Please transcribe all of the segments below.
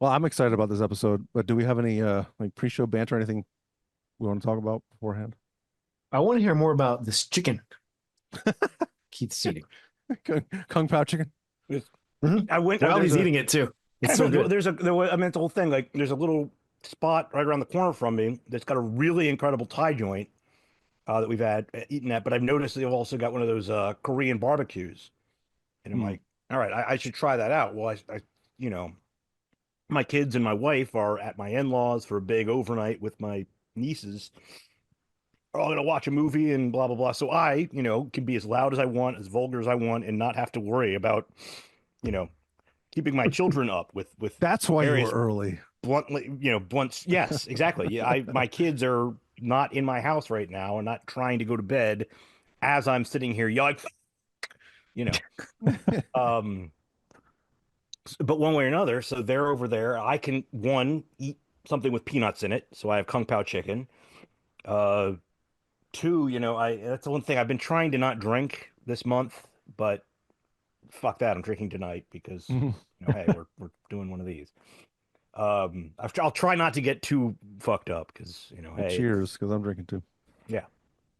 Well, I'm excited about this episode, but do we have any like pre-show banter or anything we want to talk about beforehand? I want to hear more about this chicken Keith's eating. Kung Pao chicken. There's- Mhm. I went. While There's he's a eating it too. It's so good. I meant the whole thing. Like, there's a little spot right around the corner from me that's got a really incredible Thai joint that we've had eaten at. But I've noticed they've also got one of those Korean barbecues, and I'm Hmm. like, all right, I should try that out. Well, you know, my kids and my wife are at my in-laws for a big overnight with my nieces. We're all gonna watch a movie and blah blah blah. So I, can be as loud as I want, as vulgar as I want, and not have to worry about, you know, keeping my children up with That's why you were various early. bluntly, blunts. Yes, exactly. Yeah, my kids are not in my house right now and not trying to go to bed as I'm sitting here yelling, you know. Um, but one way or another, so they're over there. I can one eat something with peanuts in it, so I have kung pao chicken. Uh, two, I that's the one thing I've been trying to not drink this month, but fuck that, I'm drinking tonight because hey, we're doing one of these. I'll try not to get too fucked up because Well, hey, cheers, because I'm drinking too. yeah.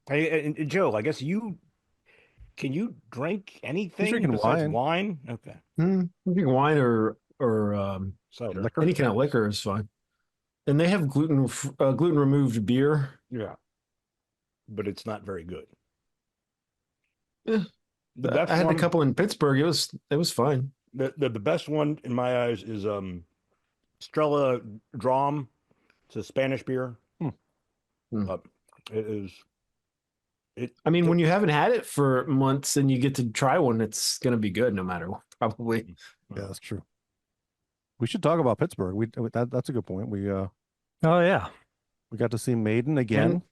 Hey, and Joe, I guess can you drink He's anything drinking besides wine, wine? Okay, You can wine or soda. liquor. any kind of liquor is fine. And they have gluten removed beer. Yeah, but it's not very good. Yeah, The best I had a one, couple in Pittsburgh. It was fine. the best one in my eyes is Strella Drom. It's a Spanish beer. Hmm. Hmm. It is. I mean, when you haven't had it for months and you get to try one, it's gonna be good no matter what, probably. Yeah, that's true. We should talk about Pittsburgh. That's a good point. Oh yeah. We got to see Maiden again. And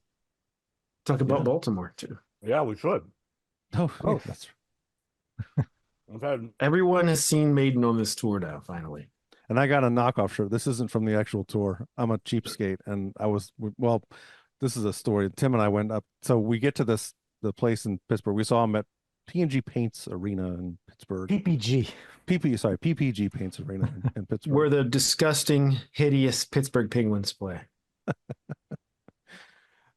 talk about Yeah. Baltimore too. Yeah, we should. Oh, Oh. that's I've had Everyone has seen Maiden on this tour now, finally. and I got a knockoff shirt. This isn't from the actual tour. I'm a cheapskate, and well. This is a story. Tim and I went up. So we get to the place in Pittsburgh. We saw him at P&G Paints Arena in Pittsburgh. PPG. PPG Paints Arena in Pittsburgh. Where the disgusting, hideous Pittsburgh Penguins play.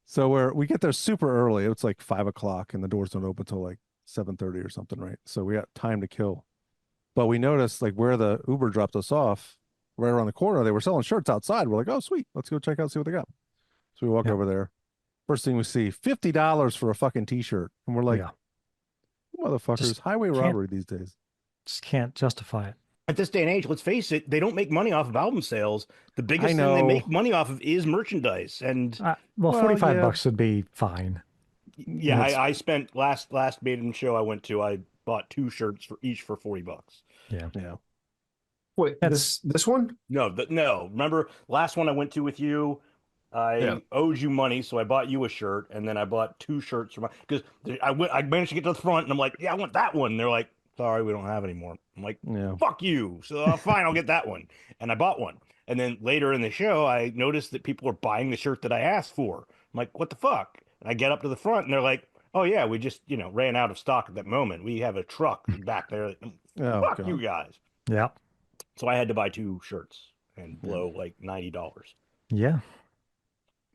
So we get there super early. It's like 5 o'clock, and the doors don't open until like 7:30 or something, right? So we got time to kill. But we noticed like where the Uber dropped us off, right around the corner, they were selling shirts outside. We're like, oh sweet, let's go check out, see what they got. So we walk over there. First thing we see, $50 for a fucking t-shirt. And we're like, Yeah. motherfuckers, Just highway can't- robbery these days. Just can't justify it. at this day and age, let's face it, they don't make money off of album sales. The biggest thing know. they make money off of is merchandise. And Well, Well, 45 yeah. bucks would be fine. yeah, That's- I spent last Maiden show I went to, I bought two shirts for each for $40. Yeah. Yeah. Wait, this one? No. Remember last one I went to with you? I owed you money, so I bought you a shirt, and then I bought two shirts for my because I managed to get to the front, and I'm like, yeah, I want that one. And they're like, sorry, we don't have any more. I'm like, Yeah. fuck you. So fine, I'll get that one, and I bought one. And then later in the show, I noticed that people were buying the shirt that I asked for. I'm like, what the fuck? And I get up to the front, and they're like, oh yeah, we just ran out of stock at that moment. We have a truck back there. Oh, Fuck God. you guys. Yeah. So I had to buy two shirts and blow like $90. Yeah.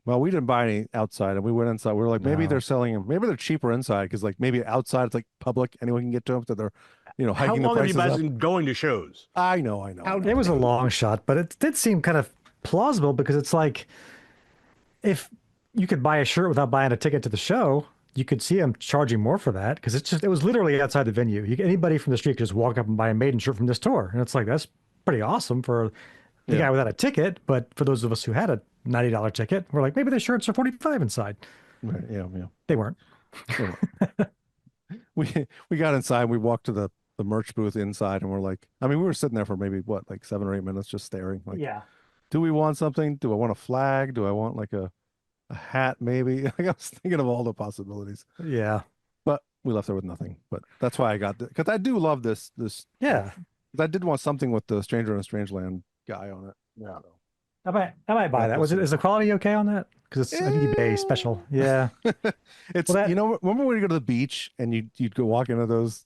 Well, we didn't buy any outside, and we went inside. We were like, maybe No. they're selling them. Maybe they're cheaper inside because, like, maybe outside it's like public, anyone can get to them. So they're, How hiking the long have you prices guys up. been going to shows? I know. It was a long shot, but it did seem kind of plausible because it's like if you could buy a shirt without buying a ticket to the show, you could see them charging more for that because it was literally outside the venue. Anybody from the street could just walk up and buy a Maiden shirt from this tour. And it's like, that's pretty awesome for the guy without a ticket. But for those of us who had a $90 ticket, we're like, maybe the shirts are 45 inside. Right, yeah. They weren't. We got inside. We walked to the merch booth inside, and we're like, I mean, we were sitting there for maybe what, like 7 or 8 minutes, just staring. Like, do we want something? Do I want a flag? Do I want like a hat? Maybe. Like, I was thinking of all the possibilities, Yeah. but we left there with nothing. But that's why I got this because I do love this. Yeah. 'Cause I did want something with the Stranger in a Strange Land guy on it. Yeah. I might buy that. Is the quality okay on that? Because it's an eBay special. Yeah. It's Well, remember when you go to the beach and you'd go walk into those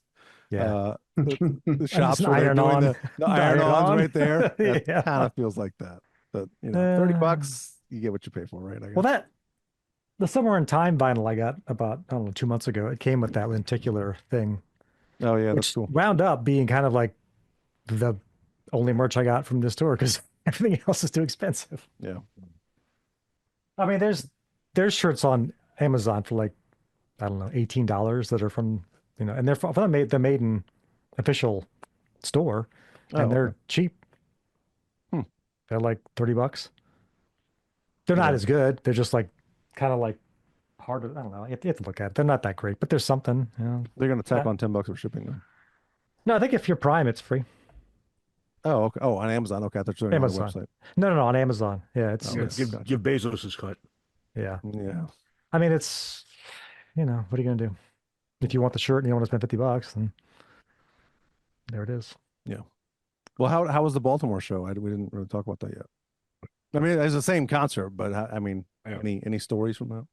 Yeah. The Just shops an where they're iron doing on. the iron-ons right there. That Yeah. kind of feels like that. But you know, $30, you get what you pay for, right? I guess. Well, the Somewhere in Time vinyl I got about, I don't know, 2 months ago, it came with that lenticular thing, Oh yeah, that's which cool. wound up being kind of like the only merch I got from this store because everything else is too expensive. Yeah. I mean, there's shirts on Amazon for like, I don't know, $18 that are from, and they're from the Maiden official store, Oh, and they're okay. cheap. Hmm. They're like $30. They're not Yeah. as good. They're just like kind of like harder. I don't know. You have to look at it. They're not that great, but there's something. They're gonna tack Yeah. on $10 for shipping them. No, I think if you're Prime, it's free. Oh, okay. Oh, on Amazon. Okay, I thought you were doing it on Amazon. their website. No, on Amazon. Yeah, Oh, Give, yeah. it's give, give Bezos his cut. yeah. Yeah. I mean, it's what are you gonna do? If you want the shirt and you don't want to spend $50, then there it is. Yeah. Well, how was the Baltimore show? We didn't really talk about that yet. I mean, it's the same concert, but I mean, Yeah. any stories from that?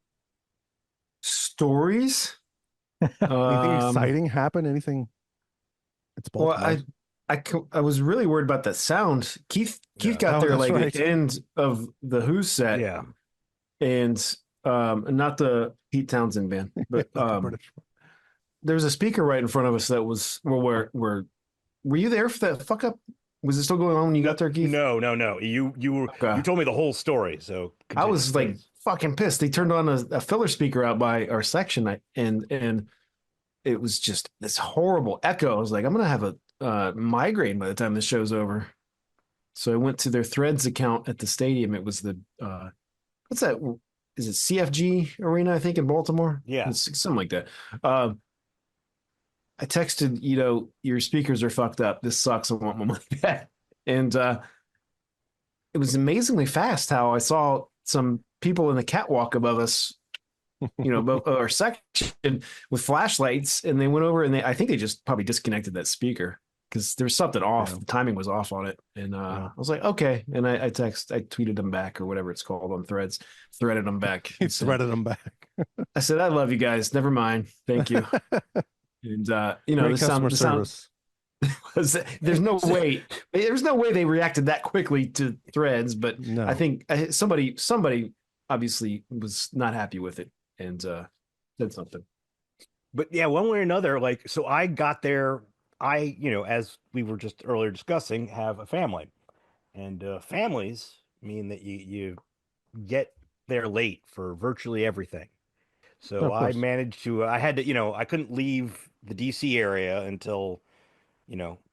Stories? Anything exciting happen? Anything? It's Well, Baltimore. I was really worried about that sound. Keith Yeah. got Oh, there that's like right. at the end of the Who set, Yeah. and not the Pete Townsend band, but Not the British. there was a speaker right in front of us that was where were you there for that fuck up? Was it still going on when you got there, Keith? No. You Okay. told me the whole story, so I continue, was like please. fucking pissed. They turned on a filler speaker out by our section, and it was just this horrible echo. I was like, I'm gonna have a migraine by the time this show's over. So I went to their Threads account at the stadium. It was the what's that? Is it CFG Arena? I think in Baltimore. Yeah. It's something like that. I texted, your speakers are fucked up. This sucks. I want my money back. And it was amazingly fast how I saw some people in the catwalk above us, above our section with flashlights, and they went over and I think they just probably disconnected that speaker because there was something off. Yeah. The timing was off on it. And Yeah. I was like, okay. And I tweeted them back or whatever it's called on Threads, threaded them back. He and said, threaded them back. I said, I love you guys. Never mind. Thank you. And Great the customer sound service. there's no way they reacted that quickly to Threads, but No. I think somebody obviously was not happy with it and said something. But yeah, one way or another, like, so I got there. As we were just earlier discussing, have a family, and families mean that you get there late for virtually everything. So Of I course. managed to. I had to. I couldn't leave the DC area until,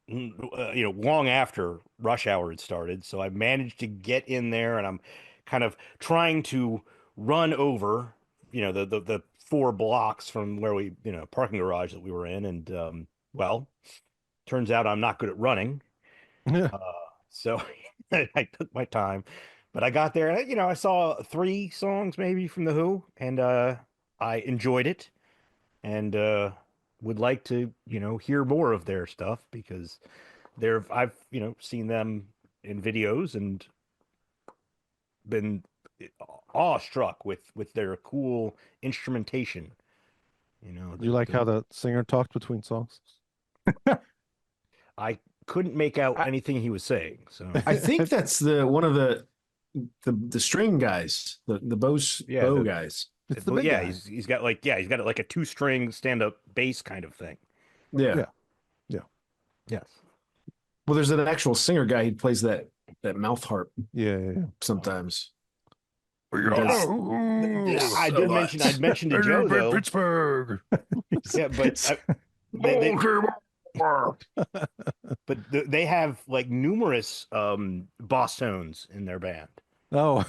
long after rush hour had started. So I managed to get in there, and I'm kind of trying to run over, the 4 blocks from where we, parking garage that we were in, and well, turns out I'm not good at running. Yeah. So I took my time, but I got there and I saw 3 songs maybe from the Who, and I enjoyed it, and would like to hear more of their stuff because I've seen them in videos and been awestruck with their cool instrumentation. You like how the singer talked between songs? I couldn't make out anything he was saying, so I think that's one of the string guys, the bow guys. It's the But big yeah, guy. he's got like a 2-string stand-up bass kind of thing. Yeah. Yeah. Yes. Well, there's an actual singer guy. He plays that mouth harp Yeah. sometimes. I'd mentioned to Joe though. Pittsburgh. Yeah, but but they have like numerous boss tones in their band. Oh.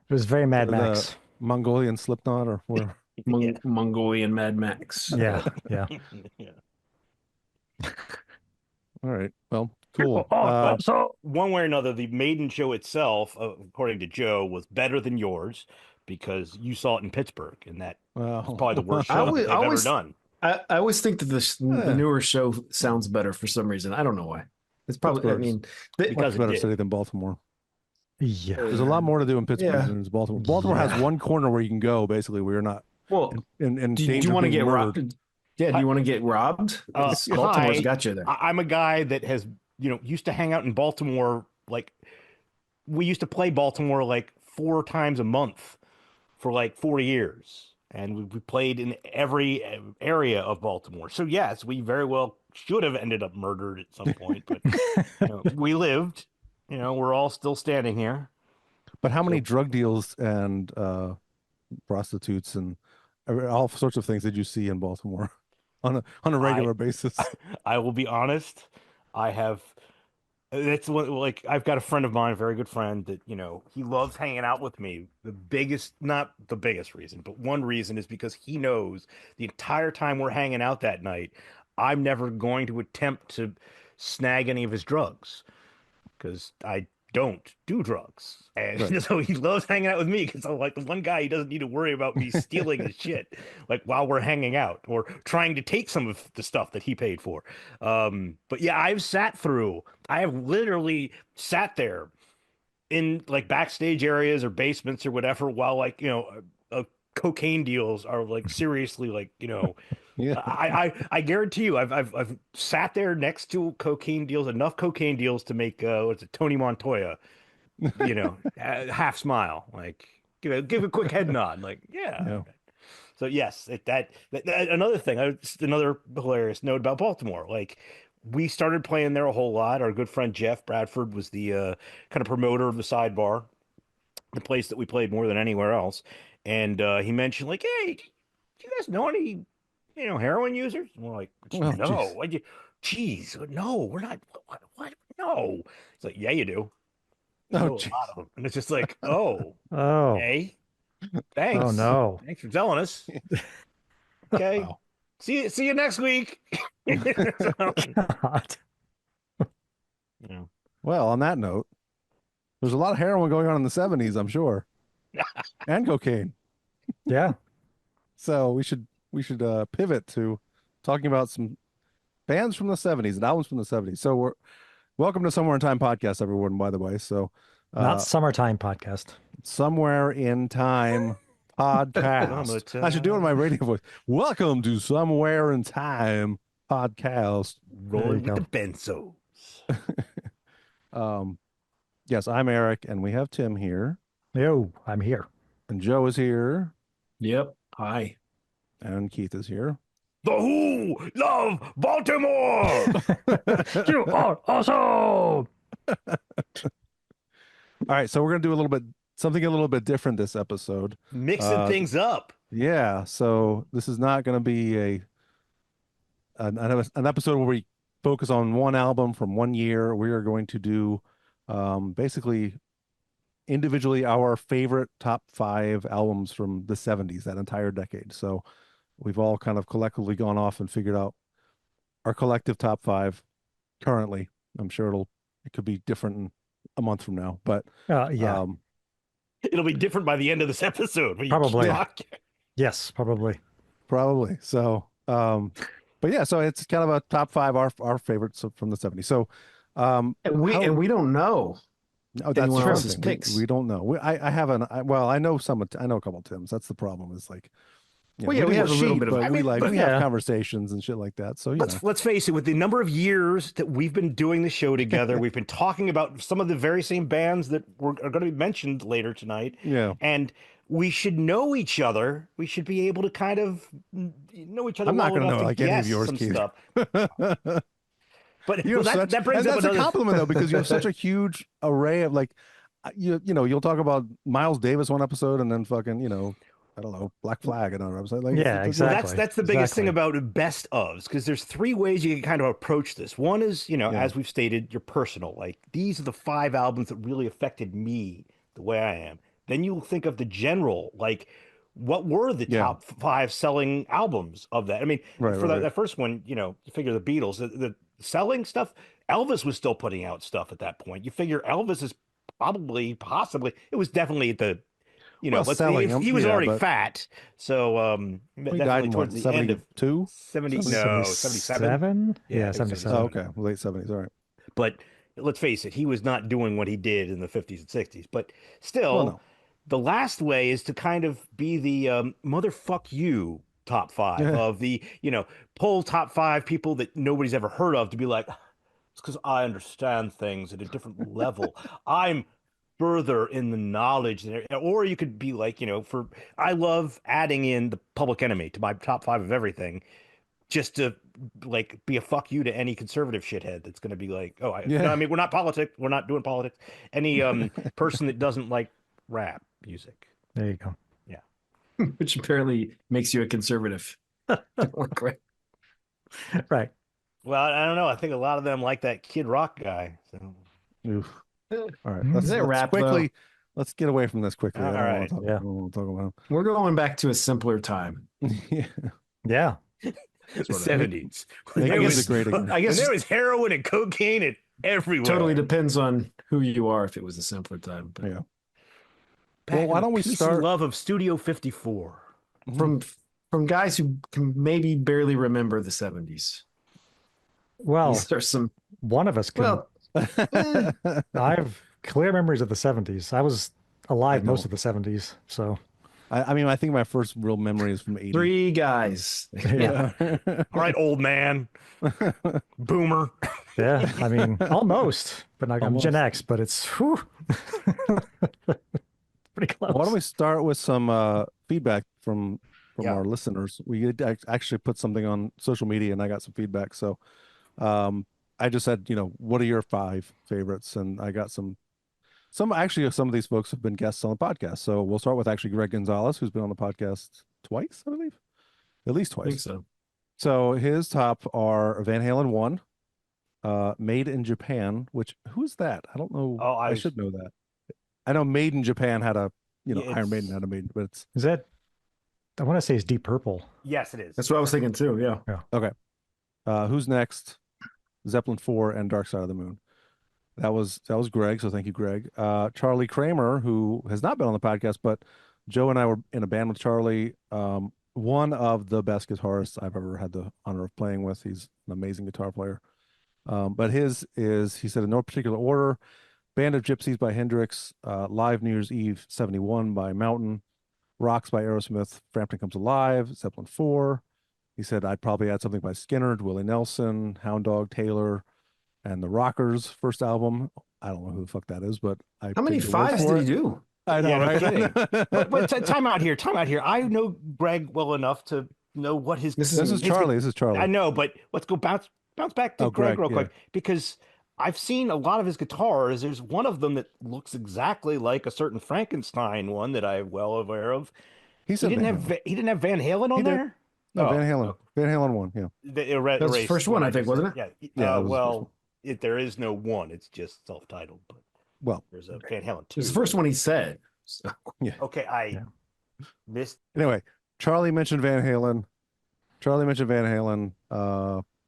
It was very Mad The Max. Mongolian Slipknot or where? Yeah. Mongolian Mad Max. Yeah. Yeah. All right. Well, cool. So one way or another, the Maiden show itself, according to Joe, was better than yours because you saw it in Pittsburgh, and that was Well, probably the worst I show that always- they've I ever always- done. I always think that the newer show sounds better for some reason. I don't know why. It's probably. I Pittsburgh's mean, Because much it better did. city than Baltimore. Yeah. There's a lot more to do in Pittsburgh Yeah. than there's Baltimore. Baltimore has one corner where you can go, basically, where you're not Well, in do you danger of want to being get murdered. robbed? Yeah, do you want to get robbed? Because Baltimore's got you there. I'm a guy that has, used to hang out in Baltimore. Like, we used to play Baltimore like 4 times a month for like 4 years. And we played in every area of Baltimore. So, yes, we very well should have ended up murdered at some point, but we lived. We're all still standing here. But how many So drug deals and prostitutes and all sorts of things did you see in Baltimore on a I regular basis? I will be honest. I have That's what, like, I've got a friend of mine, a very good friend, that he loves hanging out with me. Not the biggest reason, but one reason is because he knows the entire time we're hanging out that night, I'm never going to attempt to snag any of his drugs because I don't do drugs. And Right. so he loves hanging out with me because I'm like the one guy he doesn't need to worry about me stealing his shit, like while we're hanging out or trying to take some of the stuff that he paid for. But yeah, I have literally sat there in like backstage areas or basements or whatever while like, cocaine deals are like seriously like, Yeah. I guarantee you, I've sat there next to enough cocaine deals to make what's it, Tony Montoya, half smile, like give a quick head nod, like yeah. Yeah. So yes, another thing, another hilarious note about Baltimore, like we started playing there a whole lot. Our good friend Jeff Bradford was the kind of promoter of the sidebar, the place that we played more than anywhere else, and he mentioned like, hey, do you guys know any heroin users? And we're like, Oh, no. jeez. Geez, no, we're not. What? No. It's like, yeah, you do. You Oh, know a lot jeez. of them. And it's just like, oh, Oh, okay. oh Thanks. no. Thanks for telling us. Okay. Wow. See you next week. So, God. you know. Well, on that note, there's a lot of heroin going on in the 70s, I'm sure, and cocaine. Yeah. So we should pivot to talking about some bands from the 70s and albums from the 70s. So we're welcome to Somewhere in Time podcast, everyone, by the way. So Not uh summertime podcast. Somewhere in Time podcast. I should do it in my Summertime. radio voice. Welcome to Somewhere in Time podcast. There you Rolling with the go. benzos. Um, yes, I'm Eric, and we have Tim here, Yo, I'm here. and Joe is here, Yep. Hi. and Keith is here. The Who love Baltimore. You are awesome. All right, so we're gonna do something a little bit different this episode. Mixing things up. Yeah, so this is not gonna be an episode where we focus on one album from one year. We are going to do basically individually our favorite top 5 albums from the 70s, that entire decade. So we've all kind of collectively gone off and figured out our collective top 5 currently. I'm sure it could be different in a month from now, but Yeah, It'll be different by the end of this episode. When you keep Probably. talking. yes, probably. probably. So but yeah, so it's kind of a top 5 our favorites from the 70s. So And we don't know. oh, that's anyone the else's thing. picks. We don't know. I know I know a couple of Tims. That's the problem. Is like, Well, yeah, do we have a little sheet, bit of- but I we mean, but we have yeah. conversations and shit like that. So Let's face it, with the number of years that we've been doing the show together, we've been talking about some of the very same bands that are going to be mentioned later tonight. yeah. And we should know each other. We should be able to kind of know each other I'm not well going to enough know to like any of guess yours, some Keith. stuff. But You have such, that brings and up that's another a compliment though, because you have such a huge array of like, you'll talk about Miles Davis one episode and then fucking, I don't know, Black Flag another episode. Like, Yeah, it's Well, exactly. that's the biggest thing Exactly. about best ofs, because there's 3 ways you can kind of approach this. One is, Yeah. as we've stated, your personal. Like these are the 5 albums that really affected me the way I am. Then you'll think of the general, like what were the Yeah. top 5 selling albums of that? I mean, Right, for right, right. that first one, you figure the Beatles, the selling stuff. Elvis was still putting out stuff at that point. You figure Elvis is possibly, it was definitely at the Well, selling them, he was yeah, already but fat, so he definitely died in towards what, the end of 72? 70, 70? no, 77. 77? Yeah, Yeah, it was 77. Oh, okay, late 70s. All right. But let's face it, he was not doing what he did in the 50s and 60s. But Well, still, no. the last way is to kind of be the motherfuck you top five Yeah. of the, pull top five people that nobody's ever heard of to be like, it's because I understand things at a different level. I'm further in the knowledge or you could be like, I love adding in the Public Enemy to my top five of everything just to like be a fuck you to any conservative shithead that's going to be like, oh, no, Yeah. I mean, we're not politics, we're not doing politics. Any person that doesn't like rap music. There you go. Yeah. Which apparently makes you a conservative. Right. Right. Well, I don't know. I think a lot of them like that Kid Rock guy. So. Oof. All right. Mm. Let's, Is that let's rap, quickly let's get away from this quickly. All I don't right. want to talk, Yeah. I don't want to talk about We're going back to a simpler time. him. Yeah. Yeah. The Sort of. 70s. Make I music guess- great again. I guess And there was heroin and cocaine and everywhere. totally depends on who you are if it was a simpler time. But Yeah. Back Well, why in the don't we peace and start- love of Studio 54. from guys who can maybe barely remember the 70s. Well, These are some one of us can. well, I have clear memories of the 70s. I was alive I most don't. of the 70s. So, I mean, I think my first real memory is from 80. three guys. yeah. All right, old man. Boomer. Yeah. I mean, almost. But not, I'm Gen Almost. X, but it's whew. Pretty close. Why don't we start with some feedback from Yeah. our listeners? We did actually put something on social media, and I got some feedback. So, I just said, what are your 5 favorites? And I got some actually some of these folks have been guests on the podcast. So we'll start with actually Greg Gonzalez, who's been on the podcast twice, I believe, at least I think twice. so. So his top are Van Halen 1, Made in Japan, which who's that? I don't know. Oh, I should know that. I know Made in Japan had a, Yeah, Iron Maiden it's- had a Maiden, but it's Is that, I want to say it's Deep Purple. Yes, it is. That's what I was thinking too. Yeah. who's next? Zeppelin 4 and Dark Side of the Moon. That was Greg, so thank you, Greg. Charlie Kramer, who has not been on the podcast, but Joe and I were in a band with Charlie. One of the best guitarists I've ever had the honor of playing with. He's an amazing guitar player. But his is, he said, in no particular order: Band of Gypsies by Hendrix, Live New Year's Eve 71 by Mountain, Rocks by Aerosmith, Frampton Comes Alive, Zeppelin 4. He said I'd probably add something by Skinner, Willie Nelson, Hound Dog, Taylor, and the Rockers' first album. I don't know who the fuck that is, but I How many take your word fives for did he it. do? I know, Yeah, no right? kidding. But time out here. I know Greg well enough to know what his. This This is his- Charlie. This is Charlie. I know, but let's go bounce back to Oh, Greg Greg, real yeah. quick because I've seen a lot of his guitars. There's one of them that looks exactly like a certain Frankenstein one that I'm well aware of. He He said didn't Van have Halen. He didn't have Van Halen on He did. there. No, Oh, Van Halen. oh. Van Halen 1. Yeah. The That was the erased first one, I just think, said. wasn't Yeah. Yeah, that was the first Well, there is no one. It's just self-titled. But Well, there's a Van Halen It 2. was the first one he said. So, Okay, I Yeah. missed. anyway, Charlie mentioned Van Halen.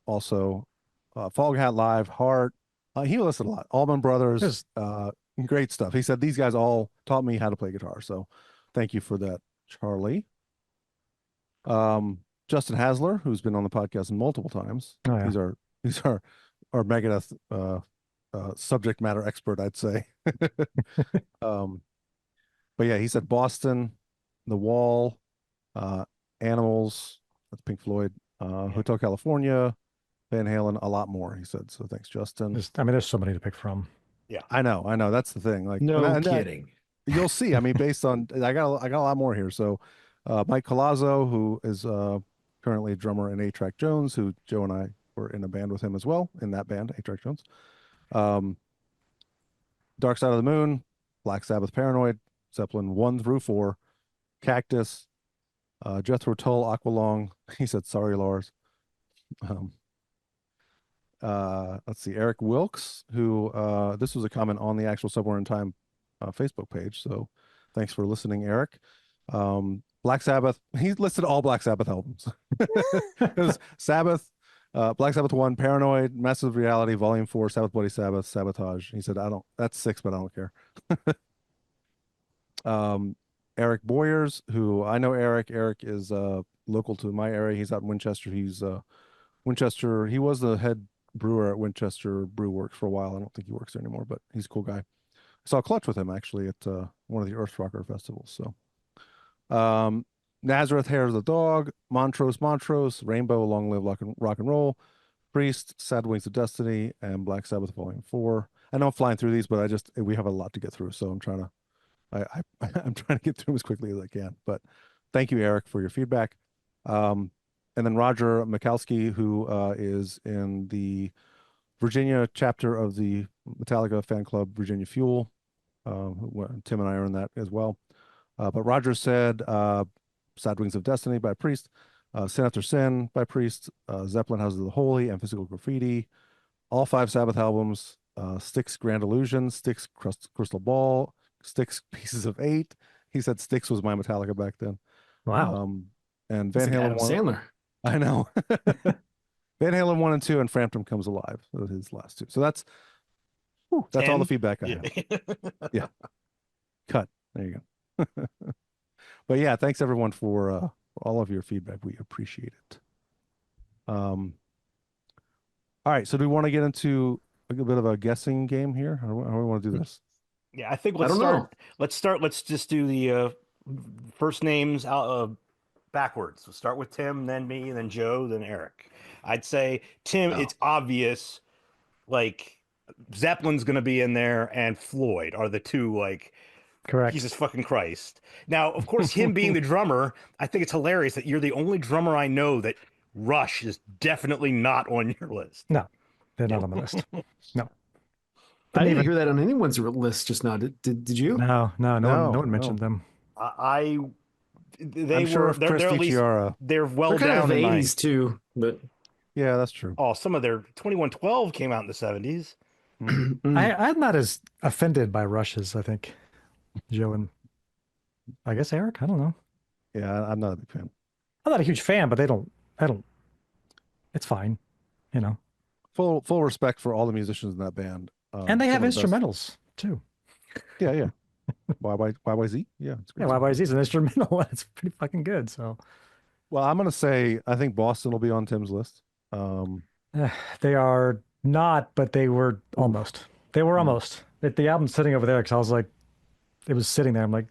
Also, Fog Hat Live, Heart. He listed a lot. Allman Brothers. Just- Great stuff. He said these guys all taught me how to play guitar. So thank you for that, Charlie. Justin Hasler, who's been on the podcast multiple times. Oh, yeah. He's our Megadeth subject matter expert, I'd say. But yeah, he said Boston, The Wall, Animals, that's Pink Floyd, Hotel California, Van Halen, a lot more, he said. So thanks, Justin. there's so many to pick from. I know. That's the thing. Like, no and kidding. you'll see. I mean, based on I got a lot more here. So Mike Colazzo, who is currently a drummer in A-Track Jones, who Joe and I were in a band with him as well, in that band, A-Track Jones. Dark Side of the Moon, Black Sabbath, Paranoid, Zeppelin 1 through 4, Cactus, Jethro Tull, Aqualung. He said, sorry, Lars. Let's see, Eric Wilkes, who this was a comment on the actual Somewhere in Time Facebook page. So thanks for listening, Eric. Black Sabbath, he listed all Black Sabbath albums. It was Sabbath, Black Sabbath 1, Paranoid, Massive Reality, Volume 4, Sabbath Bloody Sabbath, Sabotage. He said, that's 6, but I don't care. Eric Boyers, who I know Eric. Eric is local to my area. He's out in Winchester. He's Winchester. He was the head brewer at Winchester Brew Works for a while. I don't think he works there anymore, but he's a cool guy. saw Clutch with him actually at one of the Earth Rocker festivals. So, Nazareth, Hair of the Dog, Montrose, Rainbow, Long Live Rock and Roll, Priest, Sad Wings of Destiny, and Black Sabbath Volume 4. I know I'm flying through these, but we have a lot to get through, so I'm trying to I'm trying to get through them as quickly as I can. But thank you, Eric, for your feedback. And then Roger Mikalski, who is in the Virginia chapter of the Metallica fan club, Virginia Fuel. Tim and I are in that as well. But Roger said Sad Wings of Destiny by Priest, Sin After Sin by Priest, Zeppelin Houses of the Holy, and Physical Graffiti, all 5 Sabbath albums, Styx Grand Illusion, Styx Crystal Ball, Styx Pieces of 8. He said Styx was my Metallica back then. Wow. And It's Van like Halen Adam 1. Sandler. I know. Van Halen 1 and 2, and Frampton Comes Alive, his last 2. So that's all the 10? feedback I have. Yeah. Cut. There you go. But yeah, thanks everyone for all of your feedback. We appreciate it. All right. So do we want to get into a bit of a guessing game here? How do we want to do this? Yeah, I think I let's don't start. know. Let's start. Let's just do the first names out backwards. We'll start with Tim, then me, then Joe, then Eric. I'd say Tim. Oh. It's obvious. Like Zeppelin's going to be in there, and Floyd are the two. Like Correct. Jesus fucking Christ. Now, of course, him being the drummer, I think it's hilarious that you're the only drummer I know that Rush is definitely not on your list. No, they're not on the list. No. I didn't even- hear that on anyone's list just now. Did you? No, no No, one mentioned them. They I'm sure were if Chris they're at least DiChiara, they're well They're kind down of in my 80s too, but yeah, that's true. oh some of their 2112 came out in the 70s. I'm not as offended by Rushes, I think. Joe and I guess Eric. I don't know. Yeah, I'm not a big fan. I'm not a huge fan, but I don't. It's fine, you know. Full respect for all the musicians in that band. And they some have of the best- instrumentals too. Yeah. YYZ? Yeah, it's great. Yeah, YYZ is an instrumental. It's pretty fucking good. So Well, I'm gonna say I think Boston will be on Tim's list. they are not, but they were almost. They were almost. The album's sitting over there because I was like, it was sitting there. I'm like,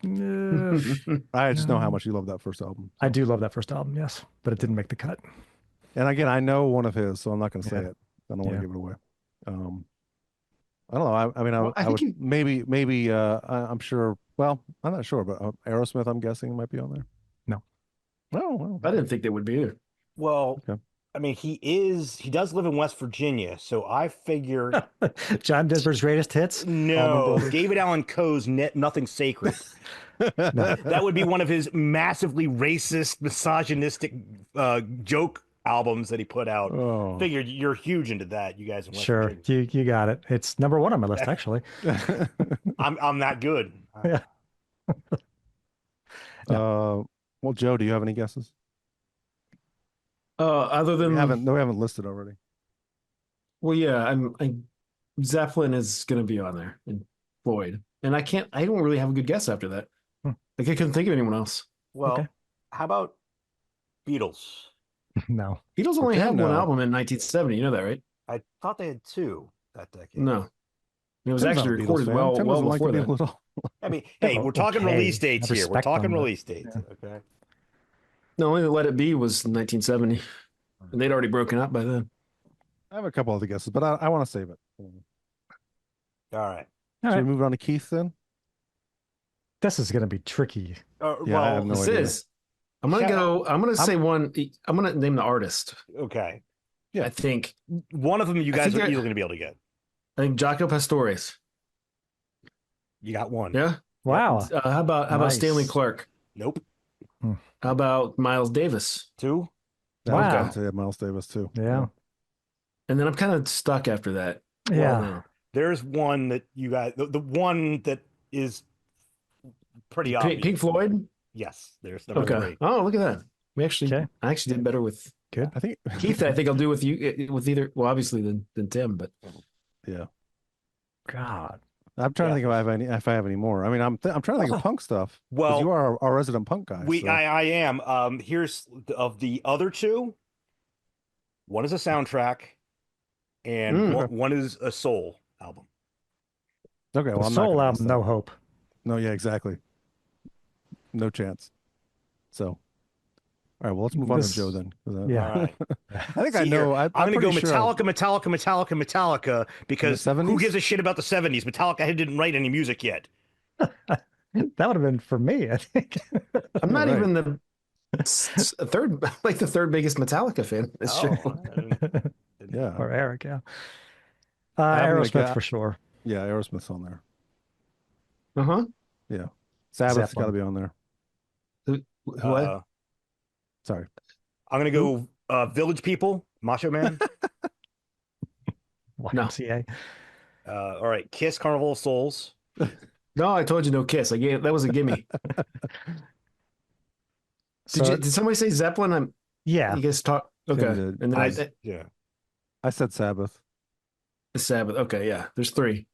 I just know how much you love that first album. I do love that first album, yes, but it didn't make the cut. And again, I know one of his, so I'm not gonna say Yeah. it. I don't want Yeah. to give it away. I don't know. I mean, Well, I I would think maybe. I'm sure. Well, I'm not sure, but Aerosmith, I'm guessing, might be on there. No. Oh, well, I didn't think they would be either. Well, Okay. I mean he does live in West Virginia, so I figure John Denver's greatest hits. no, Brothers. David Allen Coe's Nothing Sacred. That would be one of his massively racist, misogynistic joke albums that he put out. Oh. Figured you're huge into that, you guys in West Sure, Virginia. you got it. It's number one on my list, actually. I'm that good. Yeah. Well, Joe, do you have any guesses? Other than We haven't listed already. well, yeah, Zeppelin is going to be on there and Floyd, and I don't really have a good guess after that. Hmm. Like I couldn't think of anyone else. Well, Okay. how about Beatles? No. Beatles only Okay, had one no. album in 1970. You know that, right? I thought they had two that decade. No, it was Tim's not actually a Beatles recorded fan. well Tim well doesn't like before the that. Beatles at all. I mean, hey, Yeah, we're talking okay. release dates I here. We're respect talking them, but- release dates. yeah. Okay. No, only Let It Be was 1970, and they'd already broken up by then. I have a couple other guesses, but I want to save it. All right. All Should right. we move on to Keith then? This is going to be tricky. Yeah, I well, have no This idea. is. I'm gonna Shout go. I'm gonna say one. I'm gonna name the artist. okay. Yeah. I think One of them you I guys think are they're- easily going to be able to get. Jaco Pastorius. You got one. Yeah. Wow. How about Nice. Stanley Clark? Nope. How about Miles Davis? Two. Yeah, I was Wow. going to say Miles Davis too. Yeah. And then I'm kind of stuck after that. Yeah. Well, There's one that you guys. The one that is pretty no. obvious. Pink Floyd. Yes. There's number Okay. three. Oh, look at that. Okay. I actually did better with I think Keith. I think I'll do with you with either. Well, obviously than Tim, but yeah. God. I'm trying Yeah. to think if I have any more. I mean, I'm trying to think of punk stuff. 'Cause Well, you are our resident punk guy. so- I am. Here's of the other two. One is a soundtrack, and one is a soul album. Okay, well, The I'm not Soul gonna album, guess no that. hope. No, yeah, exactly. No chance. So, all right, well, let's move on to This- Joe then. 'Cause Yeah. All right. I think I See know. here, I'm I'm going to go pretty sure Metallica because who 70s? gives a shit about the 70s? Metallica didn't write any music yet. That would have been for me, I think. I'm Yeah, not right. even the third, like the third biggest Metallica fan. of This show. Yeah, Or Eric, yeah. I'm gonna Aerosmith get. for sure. Yeah, Aerosmith's on there. Uh-huh. Yeah, Sabbath's got to Zeppelin. be on there. What? Sorry. I'm going to go Village People, Macho Man. YMCA. All right, Kiss, Carnival of Souls. No, I told you no Kiss. That was a gimme. So, Did somebody say Zeppelin? yeah. You guys talk. Tim Okay, did. and then Yeah. I said Sabbath. Sabbath. Okay, yeah. There's three.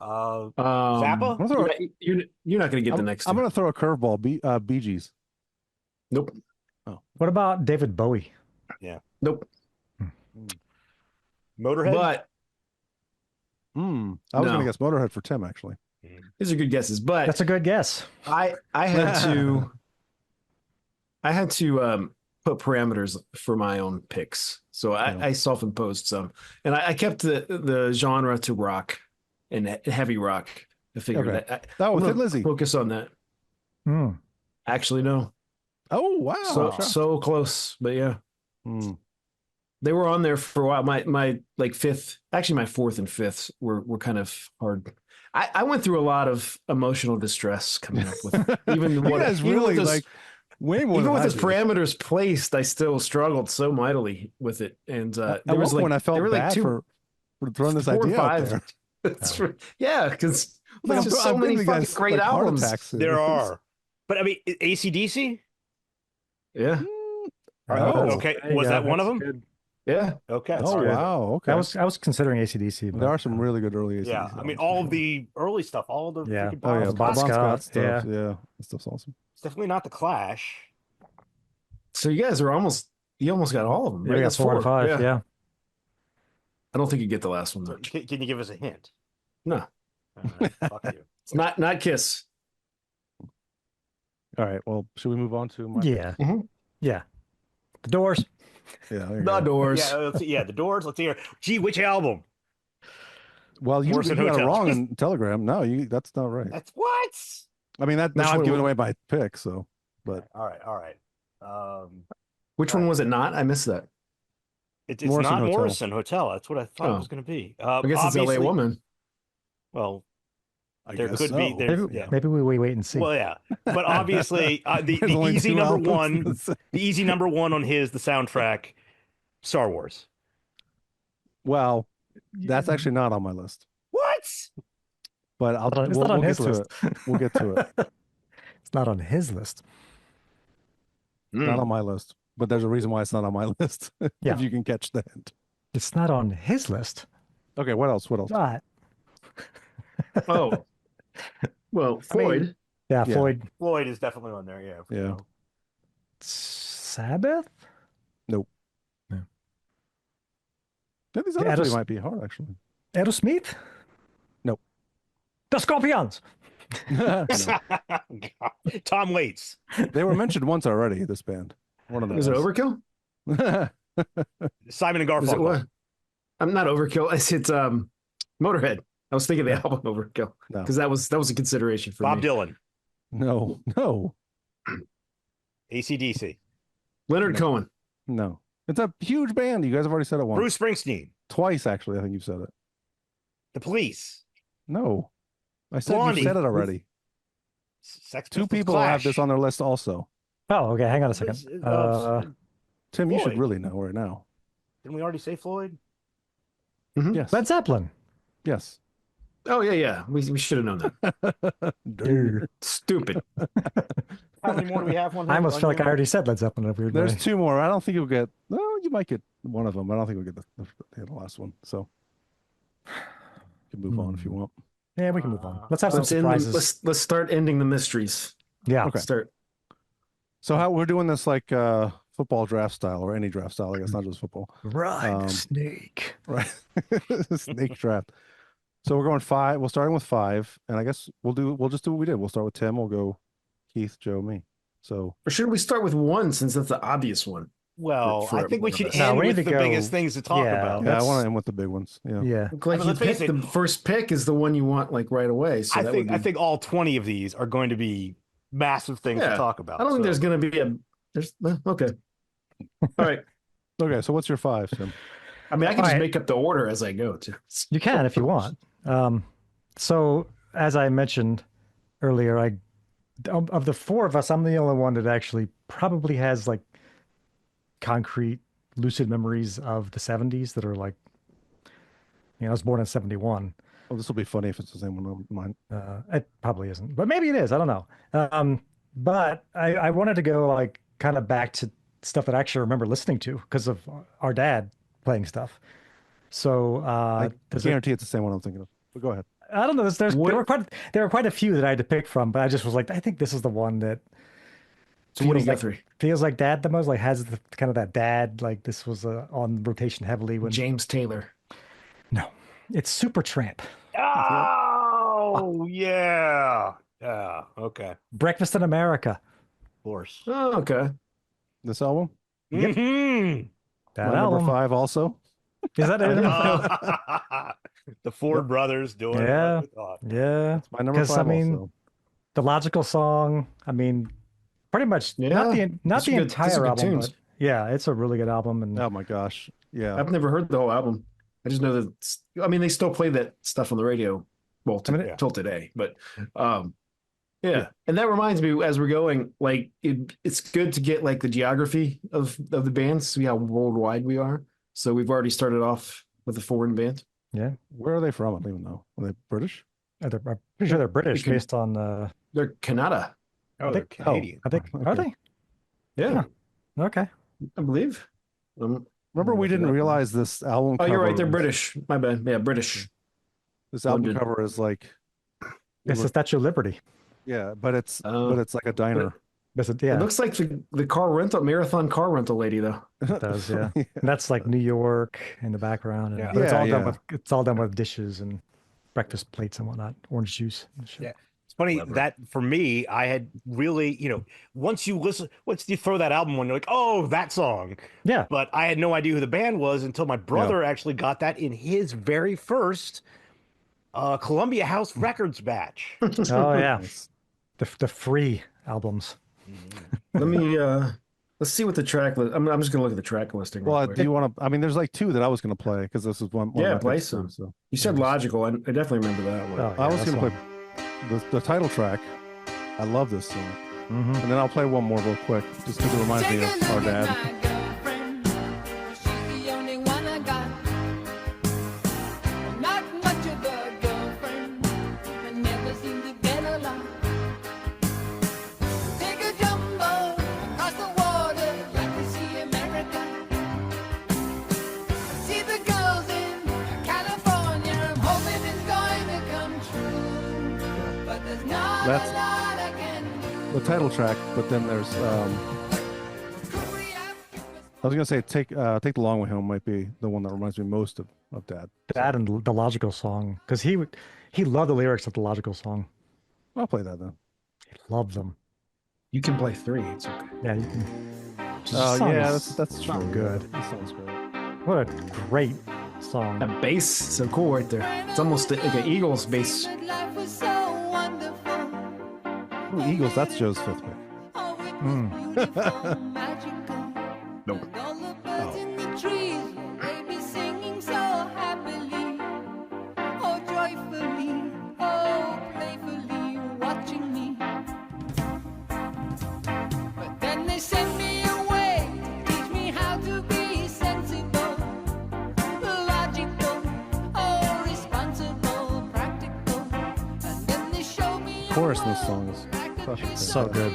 Zappa? I'm gonna throw, You're not going to get the I'm, next. I'm two. gonna throw a curveball. Bee Gees. Nope. What about David Bowie? Nope. Motorhead? But I was No. gonna guess Motorhead for Tim actually. these are good guesses. But That's a good guess. I had to put parameters for my own picks. So I self-imposed some, and I kept the genre to rock and heavy rock. I figured Okay. that Oh, I'm with gonna Thin Lizzy. focus on that. Hmm. Actually, no. Oh wow. So close, but yeah, Hmm. they were on there for a while. My like fifth, actually my fourth and fifth were kind of hard. I went through a lot of emotional distress coming up with even You what guys even really with this, like way more even than with I his do. parameters placed. I still struggled so mightily with it. And At there one was point, like I felt there were like bad two, for throwing this 4 and idea out 5. there. It's yeah, because Like, there's just so I'm many giving you fucking guys, great like, heart albums. attacks here. There are. But I mean, AC/DC? Yeah, Oh, Okay. There you Was go. that one of That's them? good. yeah. Okay. Oh all right. wow. Okay. I was considering AC/DC, but There are some really good early AC/DC Yeah. I mean, albums, all for of sure. the early stuff, all of the Yeah. freaking Oh yeah, Bon Bon Scott Scott, stuff. yeah. Yeah, that stuff's awesome. It's definitely not the Clash. So you guys are you almost got all of them, Yeah, right? we got That's 4 and 5. Yeah. I don't think you get the last one though. Can you give us a hint? No, All right, fuck you. it's not Kiss. All right. Well, should we move on to my Yeah. Mhm. Yeah. The Doors. Yeah. There you The go. Doors. Yeah, the Doors. Let's hear. Gee, which album? Well, you Morrison got it Hotel. wrong in Telegram. No, that's not right. That's what? I mean, that's Now what I've given away my pick. So, but All right. Which one was it not? I missed that. It's Morrison not Hotel. Morrison Hotel. That's what I thought it Oh. was going to be. I guess it's LA obviously- Woman. Well, I there guess could be. so. There's, Maybe, maybe we wait and see. Well, yeah, but obviously the There's only easy two number albums one, to say. the easy number one on the soundtrack, Star Wars. Well, that's actually not on my list. What? But It's we'll not on get his to list. it. We'll get to it. It's not on his list. Not on my list. But there's a reason why it's not on my list. Yeah. If you can catch the hint. It's not on his list. Okay. What else? What else? Not. Oh, well, Floyd. Yeah, Yeah. Floyd. Floyd is definitely on there. Yeah. Yeah. Sabbath? Yeah, these Yeah, other three just- might be hard actually. Aerosmith? Nope. The Scorpions. No. Tom Waits. They were mentioned once already. This band. One of them. Was it Overkill? Simon and Was it Garfunkel. what? I'm not Overkill. It's Motorhead. I was thinking the album Overkill No. because that was a consideration for Bob me. Dylan. No. AC/DC. Leonard Cohen. No. It's a huge band. You guys have already said it once. Bruce Springsteen. Twice, actually. I think you've said it. The Police. No. I said Blondie. you said it already. Sex Two Pistols, people Clash. have this on their list also. Oh, okay. Hang on a second. Tim, you should Floyd. really know right now. Didn't we already say Floyd? Yes. Led Zeppelin. Yes. Oh yeah. We should have known that. Durr. Stupid. How many more do we have? I almost feel like I already said Led Zeppelin in a weird There's way. two more. I don't think you'll get. Well, you might get one of them. But I don't think we'll get the last one. So you can move on if you want. Yeah, we can move on. Let's have some Let's end the- surprises. let's start ending the mysteries. Yeah. Okay. Start. So how we're doing this like football draft style or any draft style, I guess, not just football. Ride Um, the snake. Right. Snake draft. So we're going five. We're starting with five, and I guess we'll just do what we did. We'll start with Tim. We'll go Keith, Joe, me. So Or should we start with one since that's the obvious one? Well, For I think we one of should us. end No, we with need the to go- biggest things to talk yeah, about. yeah, I That's- want to end with the big ones. Yeah. Yeah. Like I mean, you let's face pick it. the first pick is the one you want like right away. So I that think would be, all 20 of these are going to be massive things to Yeah. talk about. I don't think so- there's going to be a there's okay. All right. Okay, so what's your five, Tim? I mean, I can All just right. make up the order as I go too. You can if you want. So as I mentioned earlier, of the four of us, I'm the only one that actually probably has like concrete, lucid memories of the 70s that are like, I was born in 71. Well, this will be funny if it's the same one of mine. It probably isn't, but maybe it is. I don't know. But I wanted to go like kind of back to stuff that I actually remember listening to because of our dad playing stuff. So I does it- guarantee it's the same one I'm thinking of. But go ahead. I don't know. There were quite a few that I had to pick from, but I just was like, I think this is the one that So what do you got? like, Three. feels like dad the most. Like has the, kind of that dad. Like this was on rotation heavily when. James Taylor. No, it's Super Tramp. Oh, yeah. Yeah. Okay. Of Breakfast in America. course. Oh, okay. This album, Yep. Mhm. That my album. number five, also. Is that it? The Ford brothers doing Yeah. what we thought. Yeah. My number 'Cause, I five, mean, also. The Logical Song. I mean, pretty much Yeah, not the those are good entire album, tunes. but yeah, it's a really good album. And Oh my gosh, yeah. I've never heard the whole album. I just know that. I mean, they still play that stuff on the radio. Well, till today, but yeah. And that reminds me, as we're going, like it's good to get like the geography of the bands, see how worldwide we are. So we've already started off with a foreign band. Where are they from? I don't even know. Are they British? I'm pretty sure they're British can- based on. They're Canada. Oh, they're Canadian. I think are Okay. they? Yeah, Okay. I believe. Remember, we didn't realize this album. Oh, you're right. They're was- British. My bad. Yeah, British. This album London. cover is like, It's the Statue of Liberty. yeah, but it's Oh. like a diner. Yeah, It looks like the car rental marathon car rental lady though. it does. Yeah. And that's like New York in the background. And, Yeah. but it's all done Yeah. with dishes and breakfast plates and whatnot, orange juice. And shit. Yeah. It's funny Clever. that for me, I had really, once you throw that album on, you're like, oh, that song. Yeah. But I had no idea who the band was until my brother actually got that in his very first Columbia House Records batch. Oh yeah. The free albums. Let me let's see what the track list. I'm just gonna look at the track listing. real Well, quick. do you want to? I mean, there's like two that I was going to play because this is one. Yeah, of my play picks, too, some. So You said logical. I definitely remember that one. Oh, I was that's going to one. play the title track. I love this song, Mhm. and then I'll play one more real quick, just because it reminds me of our dad. That's the title track, but then there's I was gonna say take the long way home might be the one that reminds me most of Dad. That and the Logical Song, because he loved the lyrics of the Logical Song. I'll play that then. He loved them. You can play three. It's okay. Yeah, you can. Oh Song yeah, is that's so true. good. This sounds great. What a great song. That bass is so cool right there. It's almost like an Eagles bass. Ooh, Eagles. That's Joe's fifth pick. Nope. Chorus in this song is fucking So good.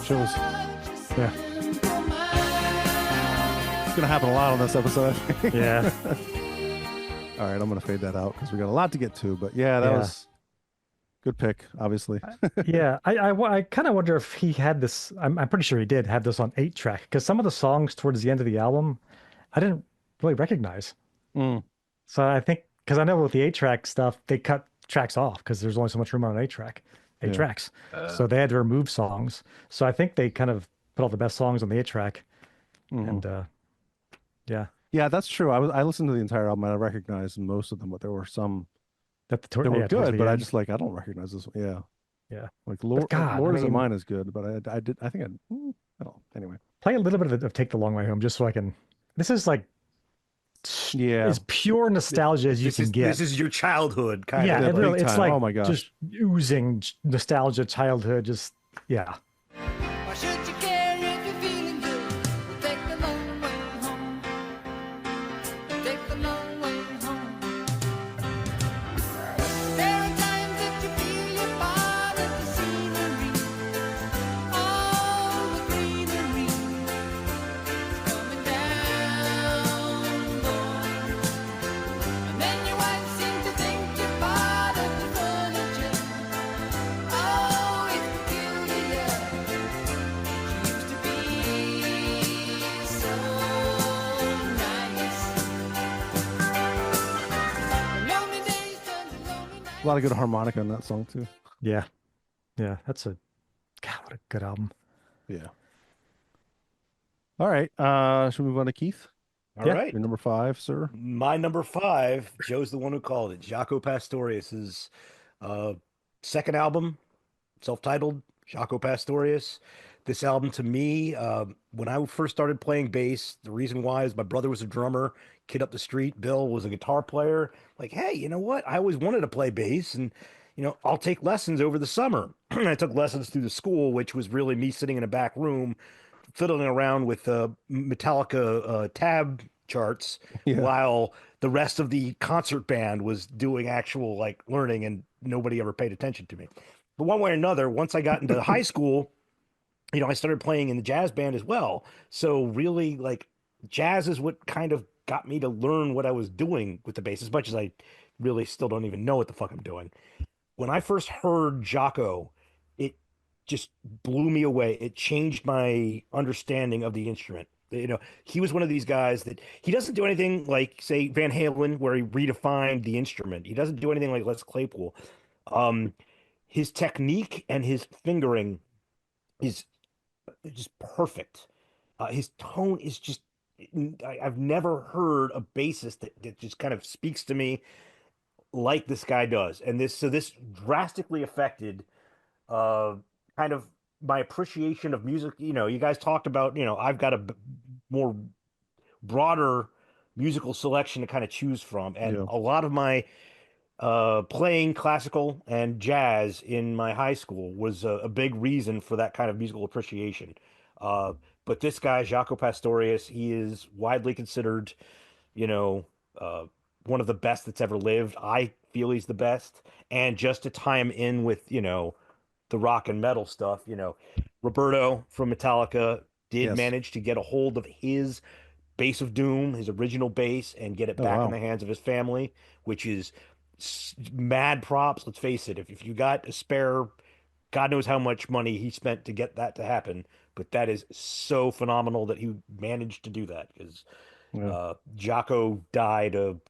Chills. Yeah. gonna happen a lot on this episode. I think. Yeah. All right, I'm gonna fade that out because we got a lot to get to. But yeah, that Yeah. was good pick, obviously. Yeah. I kind of wonder if he had this. I'm pretty sure he did have this on 8-track because some of the songs towards the end of the album, I didn't really recognize. Mm, So I think because I know with the 8-track stuff, they cut tracks off because there's only so much room on an 8-track, eight Yeah. tracks. So they had to remove songs. So I think they kind of put all the best songs on the 8-track. mhm. And yeah, Yeah, that's true. I listened to the entire album and I recognized most of them, but there were some that that were yeah, towards good, the but I end. just like I don't recognize this one. Yeah. Yeah. Like Lord, God, Lord I Isn't mean- Mine is good, but I did I think I don't anyway. Play a little bit of Take the Long Way Home just so I can. This is like Yeah. as pure nostalgia as you can get. This is your childhood kind Yeah, of. Yeah, it really, big it's time. like Oh my gosh. just oozing nostalgia, childhood, just yeah. Why should you care if you're feeling good? We'll take the long way home. Take the long way home. There are times that you feel you're part of the scenery. All the greenery coming down, boy. And then your wife seems to think you're part of the furniture. Oh, it's peculiar. She used to be so nice. Lonely days turn to lonely nights. A lot of good harmonica in that song too. Yeah. Yeah. That's a God, what a good album. Yeah. All right. Should we move on to Keith? All Yeah. right. Your number 5, sir. My number 5, Joe's the one who called it. Jaco Pastorius's second album, self-titled, Jaco Pastorius. This album to me, when I first started playing bass, the reason why is my brother was a drummer, kid up the street, Bill was a guitar player. Like, hey, you know what? I always wanted to play bass and, I'll take lessons over the summer. I took lessons through the school, which was really me sitting in a back room fiddling around with Metallica tab charts Yeah. while the rest of the concert band was doing actual like learning and nobody ever paid attention to me. But one way or another, once I got into high school, I started playing in the jazz band as well. So really like jazz is what kind of got me to learn what I was doing with the bass, as much as I really still don't even know what the fuck I'm doing. When I first heard Jaco, it just blew me away. It changed my understanding of the instrument. He was one of these guys that he doesn't do anything like, say, Van Halen, where he redefined the instrument. He doesn't do anything like Les Claypool. His technique and his fingering is just perfect. His tone is just, I've never heard a bassist that just kind of speaks to me like this guy does. And this drastically affected kind of my appreciation of music. You guys talked about, I've got a more broader musical selection to kind of choose from. And Yeah. a lot of my playing classical and jazz in my high school was a big reason for that kind of musical appreciation. But this guy, Jaco Pastorius, he is widely considered, one of the best that's ever lived. I feel he's the best. And just to tie him in with, the rock and metal stuff, Roberto from Metallica did Yes. manage to get a hold of his Bass of Doom, his original bass, and get it Oh, back wow. in the hands of his family, which is mad props. Let's face it, if you got a spare, God knows how much money he spent to get that to happen, but that is so phenomenal that he managed to do that, because Yeah. Jaco died of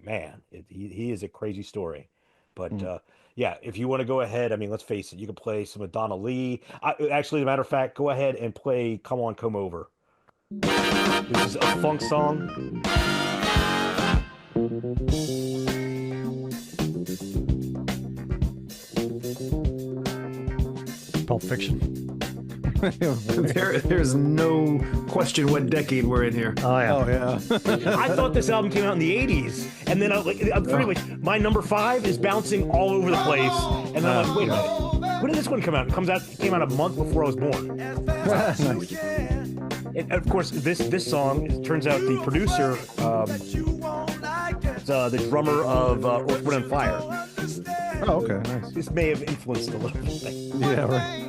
man, he is a crazy story. But yeah, if you want to go ahead, I mean, let's face it, you can play some of Donna Lee. Actually, as a matter of fact, go ahead and play Come On, Come Over. This is a funk song. Pulp Fiction. There's no question what decade we're in here. Oh yeah. Oh yeah. I thought this album came out in the 80s, and then I'm pretty much, my number 5 is bouncing all over the place, and then I'm like, wait a minute, when did this one come out? It came out a month before I was born. Nice. And of course, this song, it turns out the producer, is, the drummer of Earth, Wind and Fire. Oh, okay. Nice. This may have influenced a little bit. Yeah, right.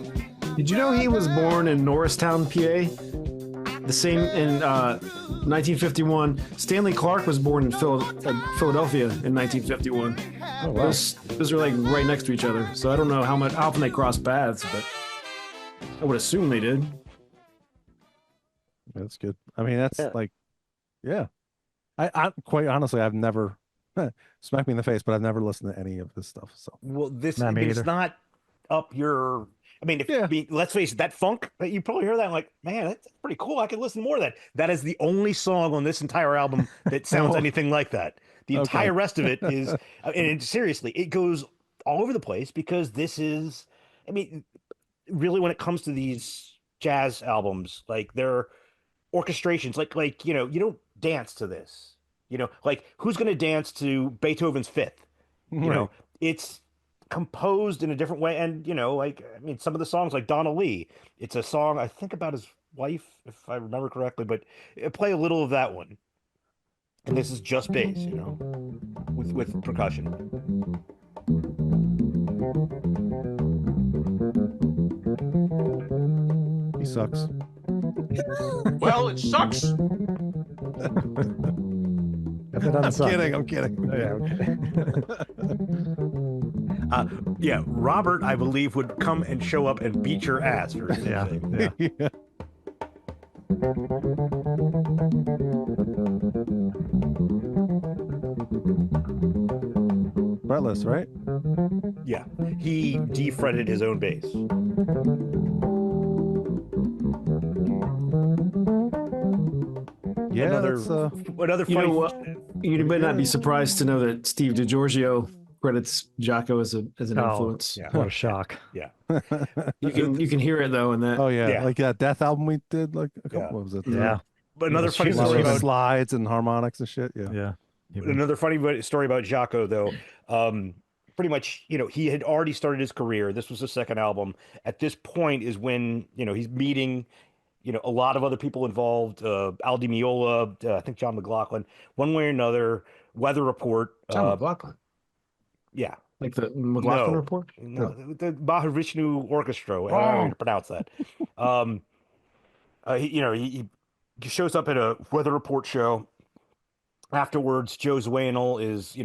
Did you know he was born in Norristown, PA? the same in 1951. Stanley Clark was born in Philadelphia in 1951. Oh, wow. Those are like right next to each other. So I don't know how often they cross paths, but I would assume they did. That's good. I mean, that's Yeah. like, yeah. I quite honestly, I've never smack me in the face, but I've never listened to any of this stuff. So Well, this Not I me mean, it's either. not up your. I mean, Yeah. let's face it, that funk that you probably hear that like, man, that's pretty cool. I could listen to more of that. That is the only song on this entire album that sounds Oh. anything like that. The Okay. entire rest of it is, seriously, it goes all over the place because this is. I mean, really, when it comes to these jazz albums, like they're orchestrations, like you don't dance to this. Like who's going to dance to Beethoven's Fifth? You right. know, it's composed in a different way. And, like, I mean, some of the songs like Donna Lee, it's a song, I think about his wife, if I remember correctly, but play a little of that one. And this is just bass, with percussion. He sucks. Well, it sucks. If it doesn't I'm suck. kidding. I'm kidding. Oh, yeah, okay. Yeah, Robert, I believe, would come and show up and beat your ass for this Yeah, thing. yeah. Yeah. Fretless, right? Yeah, he defretted his own bass. Yeah. Another That's, another You funny. know what? You might not be surprised to know that Steve DiGiorgio credits Jocko as an Oh, influence. Yeah. What a shock. Yeah. You can hear it though in that. oh yeah. Yeah. like that Death album we did like a couple. Yeah. What was it? Yeah. But another funny A lot story of about slides and harmonics and shit. Yeah. Yeah. another funny story about Jocko, though. Pretty much, he had already started his career. This was the second album. At this point is when, he's meeting, a lot of other people involved. Al Di Meola, I think John McLaughlin, one way or another. Weather Report. John McLaughlin, Yeah. like the McLaughlin No. Report. No, the Mahavishnu Orchestra. I don't know how to pronounce that. He shows up at a Weather Report show. Afterwards, Joe Zwanel is,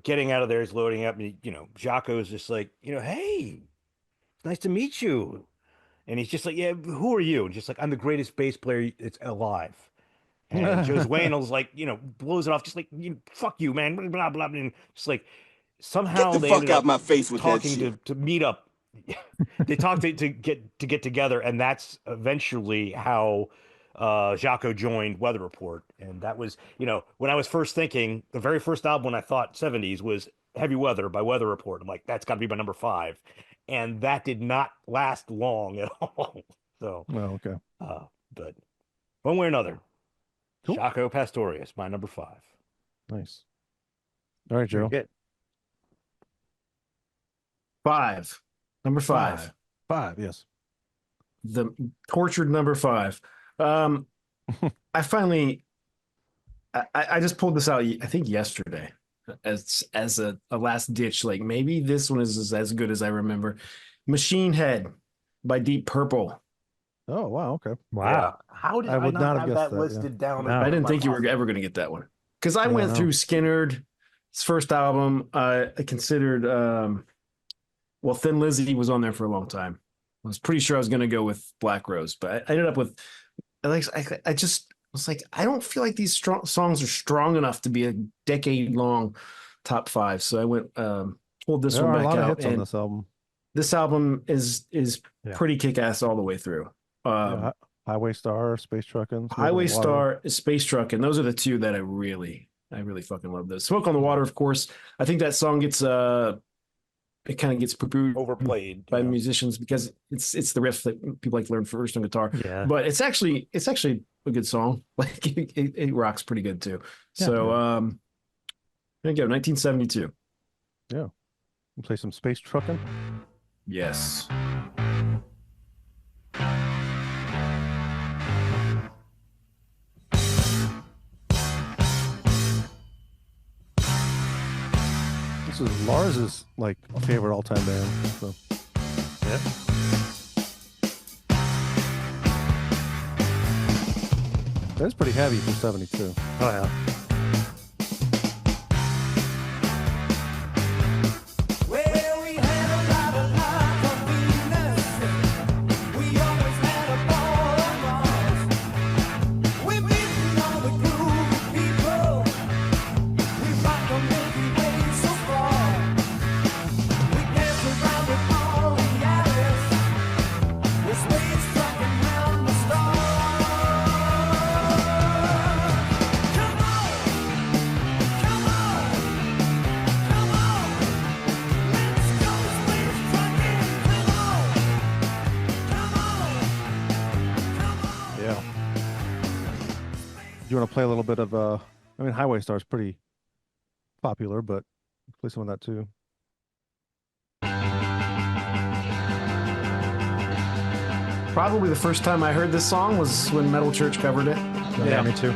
getting out of there. He's loading up. And, Jocko's just like, hey, it's nice to meet you. And he's just like, yeah, who are you? And just like, I'm the greatest bass player that's alive. And Joe Zwanel's like, blows it off, just like, fuck you, man. Blah, blah, blah. And just like, somehow Get the they fuck ended out up my face with that talking shit. to meet up. They talked to get together, and that's eventually how Jocko joined Weather Report. And that was, when I was first thinking, the very first album when I thought 70s was Heavy Weather by Weather Report. I'm like, that's got to be my number 5. And that did not last long at all. So, Oh, okay. but one way or another, Cool. Jocko Pastorius, my number 5. Nice. All right, Joe. Good. Number five. 5. Yes. The tortured number 5. I finally, I just pulled this out, I think yesterday, as a last ditch. Like maybe this one is as good as I remember. Machine Head by Deep Purple. Oh wow. Okay. Wow. How did I I would not not have have guessed that that, listed down? No. I didn't my think you were list? ever going to get that one because I Yeah, went no. through Skinnerd, his first album. I considered, Thin Lizzy was on there for a long time. I was pretty sure I was going to go with Black Rose, but I ended up with, I just was like, I don't feel like these songs are strong enough to be a decade-long top 5. So I went, pulled this There one are a back lot of out, hits on and this album. this album is Yeah. pretty kick-ass all the way through. Yeah, Highway Star, Space Truckin', Smoke on Highway the Water. Star, Space Truck, and those are the two that I really fucking love. Those Smoke on the Water, of course. I think that song gets it kind of gets poo-pooed Overplayed by you know. musicians because it's the riff that people like to learn first on guitar. Yeah. But it's actually a good song. Like it rocks pretty good too. Yeah. So there you go, 1972. Play some Space Truckin'. Yes. This is Lars's like favorite all-time band. So That's pretty heavy for 72. Oh yeah. Well, we had a lot of life on Venus. We always had a ball on Mars. We're meeting all the groovy people. We rock the Milky Way so far. We dance around with all the Alice. We're space trucking round the stars. Come on, come on, come on. Let's go space trucking. Come on, come on, come on. Yeah. Do you want to play a little bit of I mean, Highway Star is pretty popular, but play some of that too. Probably the first time I heard this song was when Metal Church covered it. Yeah, me too.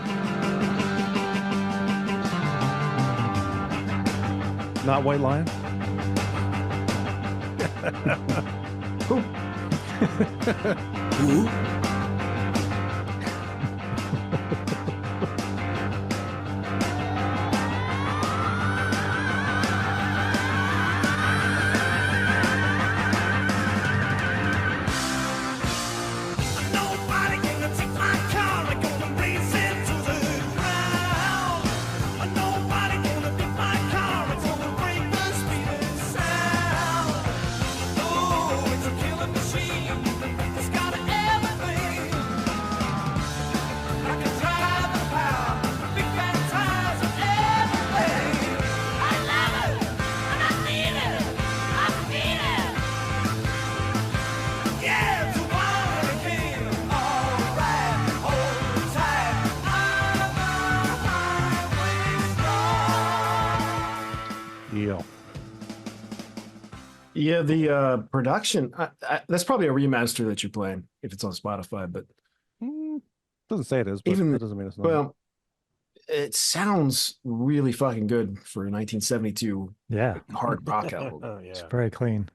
Not White Lion? Nobody gonna take my car. I'm gonna race it to the ground. Nobody gonna beat my car. It's gonna break the speed and sound. Oh, it's a killing machine. It's got everything. I can drive the power, big fat tires and everything. I love it and I need it. I need it. Yeah, it's a wild again. All right, hold tight. I'm a highway star. Yeah. Yeah, the production, that's probably a remaster that you're playing if it's on Spotify, but Doesn't say it is, but Even- that doesn't mean it's not. well, it sounds really fucking good for a 1972 Yeah. hard rock album. Oh, It's yeah. very clean.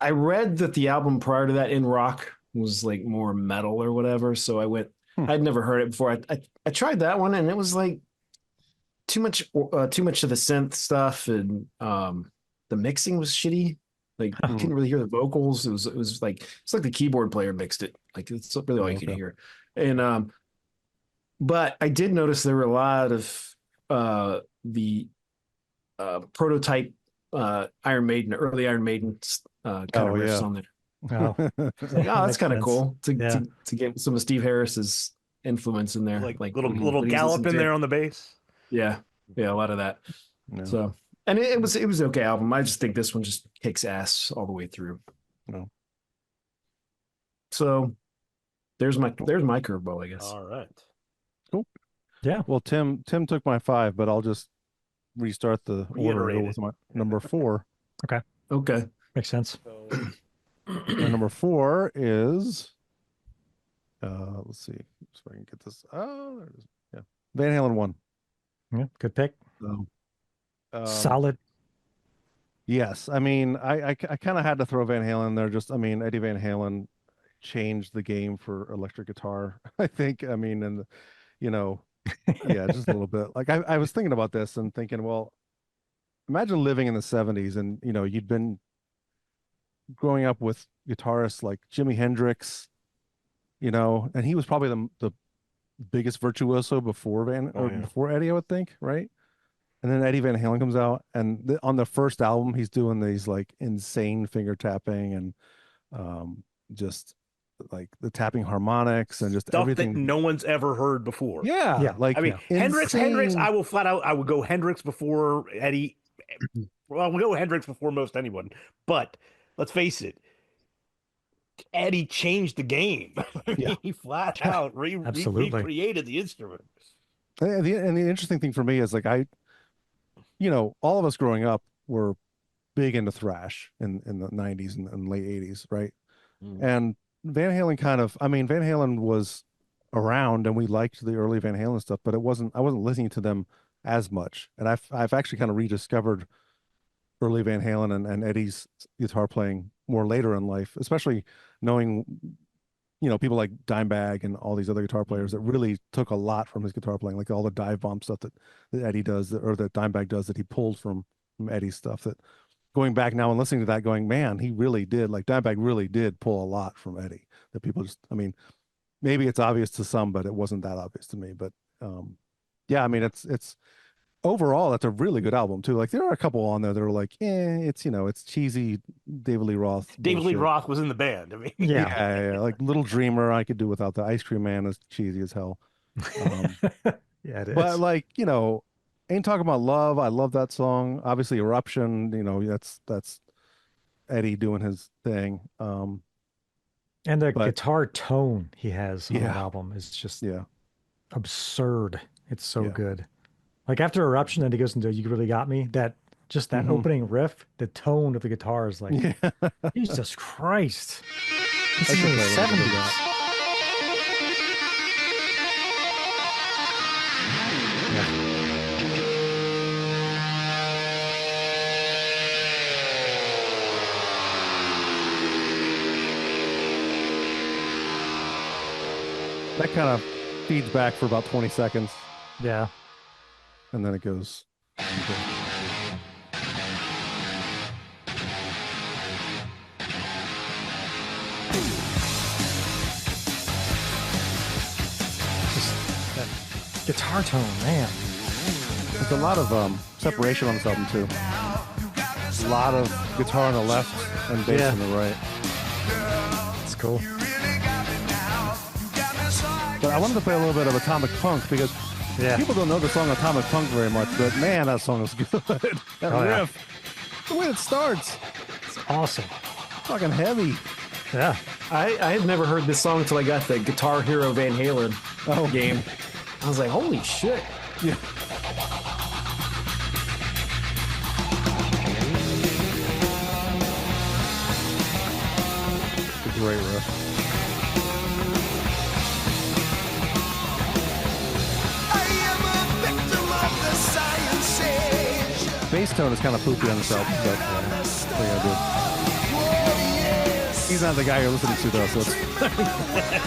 I read that the album prior to that, In Rock, was like more metal or whatever. So I went. I'd never heard it before. I tried that one, and it was like too much of the synth stuff, and the mixing was shitty. Like you couldn't really hear the vocals. It was like it's like the keyboard player mixed it. Like it's really all you could Okay. hear. And but I did notice there were a lot of the prototype Iron Maiden, early Iron Maiden kind of Oh, riffs yeah. on there. Oh, It's like, oh, that's Makes kind of sense. cool Yeah. to get some of Steve Harris's influence in there, Like what little he was gallop listening in to. there on the bass. Yeah, a lot of that. No. So, and it was an okay album. I just think this one just kicks ass all the way through. No. So, there's my curveball, I guess. All right. Well, Tim took my 5, but I'll just restart the order Reiterate with my number 4. Okay. makes sense. So, And number 4 is let's see if I can get this. Oh, there it is. Yeah. Van Halen 1. Yeah, good pick. So, Solid. yes. I mean, I kind of had to throw Van Halen there. Just, I mean, Eddie Van Halen changed the game for electric guitar. I think. I mean, and yeah, just a little bit. Like I was thinking about this and thinking, well, imagine living in the 70s and you'd been growing up with guitarists like Jimi Hendrix, and he was probably the biggest virtuoso before before Eddie, I would think, right? And then Eddie Van Halen comes out, and on the first album, he's doing these like insane finger tapping and just like the tapping harmonics and just stuff everything. that no one's ever heard before. Yeah, Yeah. like I mean, Hendrix, insane. I will flat out, I would go Hendrix before Eddie. Well, I would go Hendrix before most anyone. But let's face it, Eddie changed the game. I mean, Yeah. he flat out Absolutely. recreated the instrument. And the interesting thing for me is like all of us growing up were big into thrash in the 90s and late 80s, right? And Van Halen Van Halen was around and we liked the early Van Halen stuff, but I wasn't listening to them as much. And I've actually kind of rediscovered early Van Halen and Eddie's guitar playing more later in life, especially knowing people like Dimebag and all these other guitar players that really took a lot from his guitar playing, like all the dive bomb stuff that Eddie does, or that Dimebag does, that he pulled from Eddie's stuff. That going back now and listening to that, going, man, he really did. Like Dimebag really did pull a lot from Eddie. That people just, I mean, maybe it's obvious to some, but it wasn't that obvious to me. But yeah, I mean, it's overall, that's a really good album too. Like there are a couple on there that are like, it's it's cheesy David Lee Roth David Lee bullshit. Roth was in the band. I mean, Yeah. Yeah, like Little Dreamer, I could do without. The Ice Cream Man is cheesy as hell. Um, Yeah, it is. but like, Ain't Talking About Love, I love that song. Obviously, Eruption, that's Eddie doing his thing. And the but guitar tone he has on that Yeah. album is just yeah, absurd. It's so Yeah. good. Like after Eruption, and he goes into You Really Got Me, that Mhm. opening riff, the tone of the guitar is like, yeah. Jesus Christ. This I is should in the play a little bit of 70s. that. That kind of feeds back for about 20 seconds, Yeah. and then it goes. Just that guitar tone, man. There's a lot of separation on this album too. A lot of guitar on the left and bass Yeah. on the right. It's cool. But I wanted to play a little bit of Atomic Punk because Yeah. people don't know the song Atomic Punk very much, but man, that song is good. That Oh, yeah. riff, the way it starts, It's awesome. fucking heavy. Yeah. I had never heard this song until I got the Guitar Hero Van Halen Oh. game. I was like, holy shit. Yeah. It's a great riff. Bass tone is kind of poopy on this album, but what are you gonna do? He's not the guy you're listening to though, so it's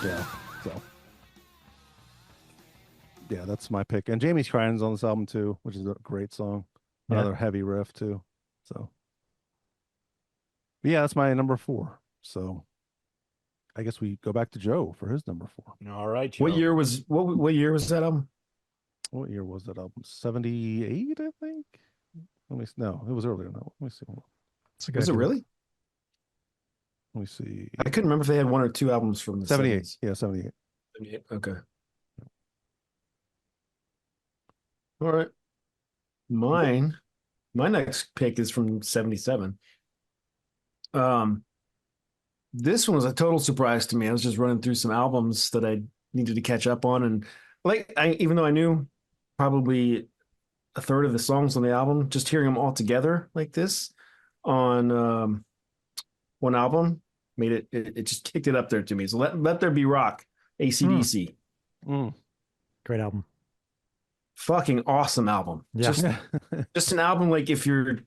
yeah. So yeah, that's my pick. And Jamie's Crying's on this album too, which is a great song. Yeah. Another heavy riff too. So yeah, that's my number 4. So I guess we go back to Joe for his number 4. all right. Joe. What year was that album? What year was that album? 78, I think. No, it was earlier than that. Let me see. It's a good Was it idea. really? Let me see. I couldn't remember if they had one or two albums from the 78. 70s. Yeah, 78. 78. Okay. All right. My next pick is from 77. This one was a total surprise to me. I was just running through some albums that I needed to catch up on, and even though I knew probably a third of the songs on the album, just hearing them all together like this on one album made it just kicked it up there to me. So Let There Be Rock, AC/DC. Mm. Great album. Fucking awesome album. Yeah. Just an album like if you're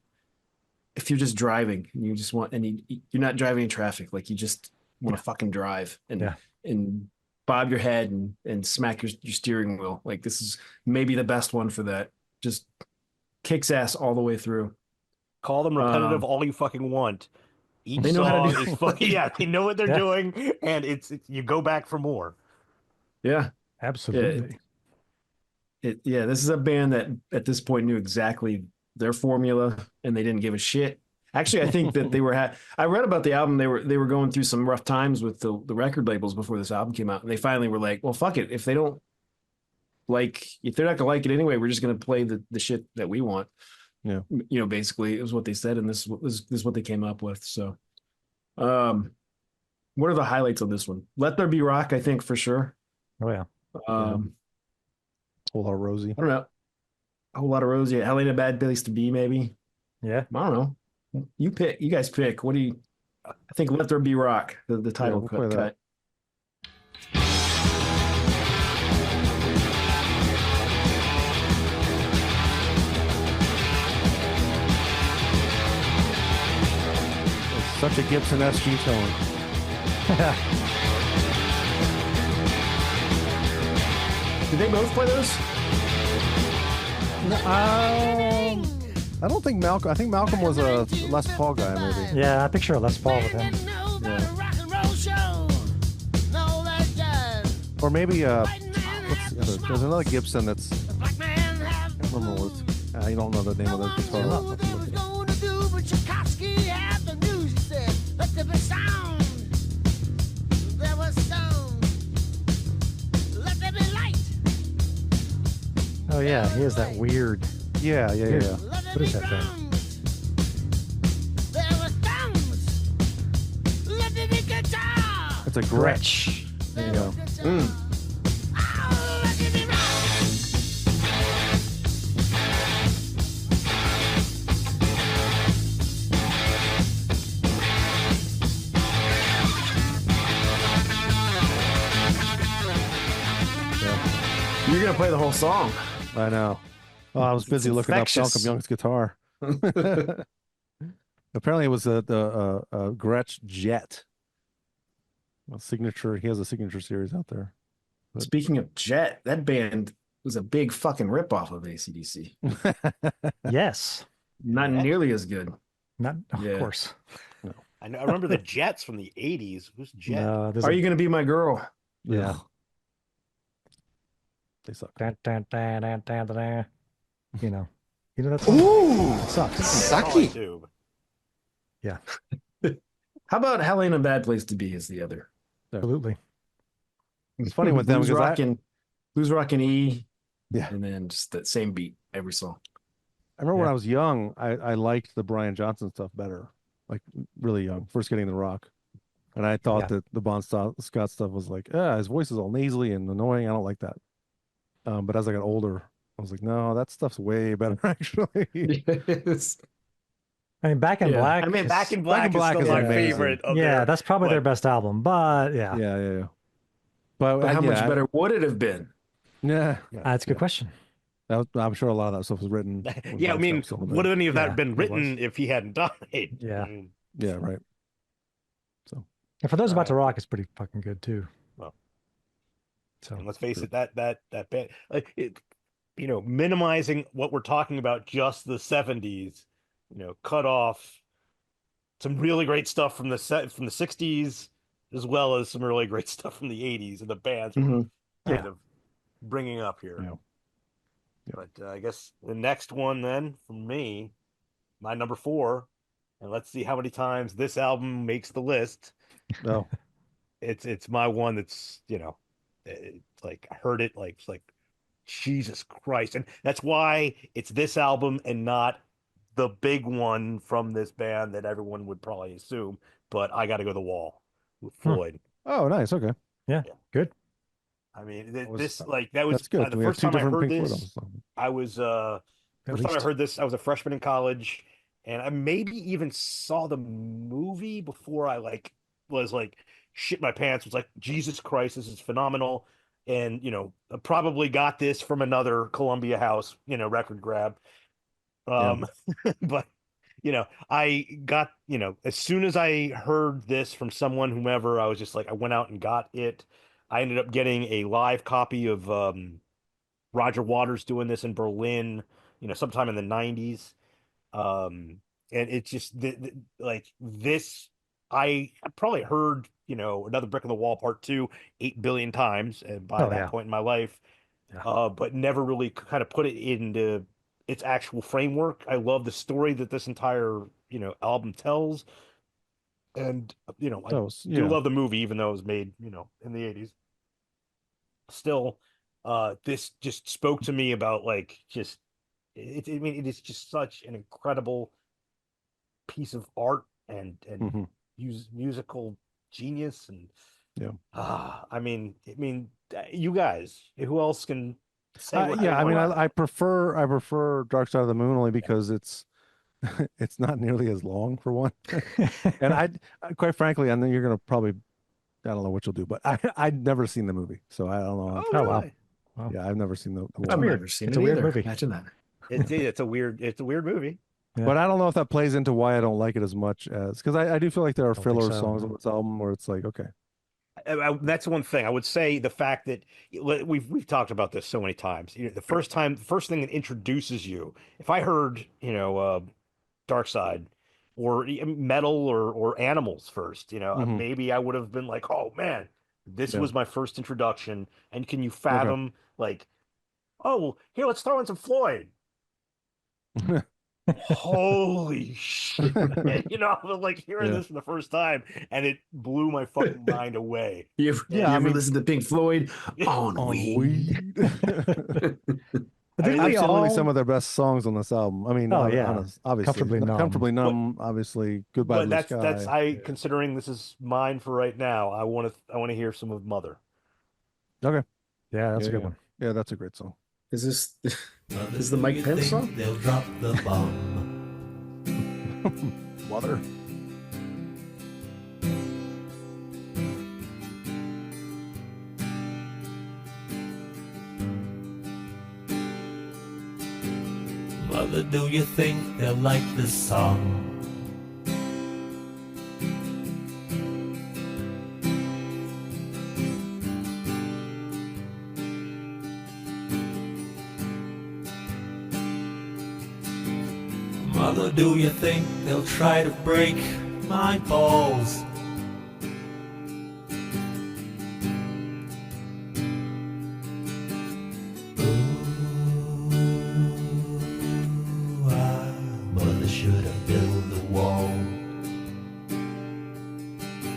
just driving and you just want you're not driving in traffic, like you just want to fucking drive and bob your head and smack your steering wheel. Like this is maybe the best one for that. Just kicks ass all the way through. Call them repetitive all you fucking want. Each They know how to song do is fucking, yeah, they know what they're Yeah. doing, and it's you go back for more. Yeah. Absolutely. This is a band that at this point knew exactly their formula and they didn't give a shit. Actually, I think that they were I read about the album. They were going through some rough times with the record labels before this album came out, and they finally were like, well, fuck it. If they're not gonna like it anyway, we're just gonna play the shit that we want. Yeah. Basically it was what they said, and this is what they came up with. So what are the highlights of this one? Let There Be Rock, I think, for sure. Oh yeah. Whole Lot of Rosie. I don't know. A Whole Lot of Rosie. LA a Bad Place to Be, maybe. Yeah. I don't know. You guys pick. What do you I think Let There Be Rock, the title we'll play that. cut. It's such a Gibson SG tone. Did they both play those? I don't think Malcolm. I think Malcolm was a Les Paul guy, maybe. Yeah, I picture a Les Paul with him. Or maybe what's the other? There's another Gibson that's. I can't remember what. You don't know the name of the guitar. Oh yeah, he has that weird. Yeah. What is that thing? It's a Gretsch. Gretsch. There you go. Yeah, You're gonna play the whole song. I know. Oh, I was busy looking up infectious. Malcolm Young's guitar. Apparently, it was the Gretsch Jet. A signature. He has a signature series out there. Speaking of Jet, that band was a big fucking ripoff of AC/DC. Yes. Not nearly as good. Not of Yeah. course. I remember the Jets from the 80s. Who's Jet? No, there's Are a- you gonna be my girl? Yeah. They suck. Dun, dun, dun, dun, dun, dun, dun. You know that song? Ooh, It sucks. sucky. Too. Yeah, How about Hell Ain't a Bad Place to Be is the other. absolutely. It's funny with them Blues because Rockin' E. Yeah. And then just that same beat every song. I remember when Yeah. I was young, I liked the Brian Johnson stuff better. Like really young, first getting the rock. And I thought Yeah. that the Scott stuff was like, his voice is all nasally and annoying. I don't like that. But as I got older, I was like, no, that stuff's way better actually. It's- I mean, Back in Yeah. Black. I mean, Back in is- Black, Black is is still my amazing. favorite. Of yeah, their, that's probably their what, best album. But yeah, Yeah. But, but how much yeah, better would it have been? Yeah. that's a good question. I'm sure a lot of that stuff was written. when Yeah, I Brian mean, Scott was still in the would band. any of that Yeah, have been it written was. if he hadn't died? Yeah. I mean, Yeah, right. And for those about to Right. rock, it's pretty fucking good too. Well. So and let's face True. it, that band, like it, minimizing what we're talking about, just the 70s, cut off some really great stuff from the 60s, as well as some really great stuff from the 80s, and the bands we're Mhm. kind of bringing up here. Yeah. Yeah. But I guess the next one then from me, my number 4, and let's see how many times this album makes the list. No. It's my one that's it's like I heard it like it's like Jesus Christ, and that's why it's this album and not the big one from this band that everyone would probably assume. But I got to go The Wall with Floyd. Oh, nice. Okay. good. I mean, That was- this like that was That's good. the We have first two time I different heard Pink Floyd this. albums. I was At first time I least. heard this, I was a freshman in college, and I maybe even saw the movie before I was shit my pants. Was like, Jesus Christ, this is phenomenal. And I probably got this from another Columbia House, record grab. But I got, as soon as I heard this from someone, whomever, I was just like, I went out and got it. I ended up getting a live copy of Roger Waters doing this in Berlin, sometime in the 90s. And it's just like this, I probably heard, Another Brick in the Wall Part 2 8 billion times, and by Oh, that yeah. point in my life, Yeah. but never really kind of put it into its actual framework. I love the story that this entire, album tells. And, I do love the movie, even though it was made, in the 80s. Still, this just spoke to me about just I mean, it is just such an incredible piece of art and Mhm. musical genius. And Yeah. I mean, you guys, who else can say what Yeah, I mean, want? I prefer Dark Side of the Moon only because it's It's not nearly as long for one. And quite frankly, I know you're gonna probably, I don't know what you'll do, but I'd never seen the movie, so I don't know. Oh, wow. really? Wow. Yeah, I've never seen the I've Wall. weird. never seen It's it a weird either. movie. Imagine that. It's a weird movie. Yeah. But I don't know if that plays into why I don't like it as much as, because I do feel like there are Don't think filler so. songs on this album where it's like, okay, That's one thing I would say. The fact that we've talked about this so many times. The first thing that introduces you. If I heard, Dark Side or Metal or Animals first, Mhm. maybe I would have been like, oh man, this Yeah. was my first introduction. And can you Okay. fathom like, oh, here, let's throw in some Floyd. Holy shit, man. I was like hearing Yeah. this for the first time and it blew my fucking mind away. You Yeah, you I ever mean- listen to Pink Floyd on On weed? But didn't we Absolutely, all? some of their best songs on this album. I mean, Oh, yeah. obviously, Comfortably Numb. Comfortably Numb, obviously, Goodbye But Blue that's Sky. considering this is mine for right now. I want to hear some of Mother. Okay, Yeah, that's yeah, a good yeah. one. Yeah, that's a great song. Is this is the Mike Pence song? They'll drop the bomb. Mother. Mother, do you think they'll like this song? Mother, do you think they'll try to break my balls? Ooh, mother should have built the wall.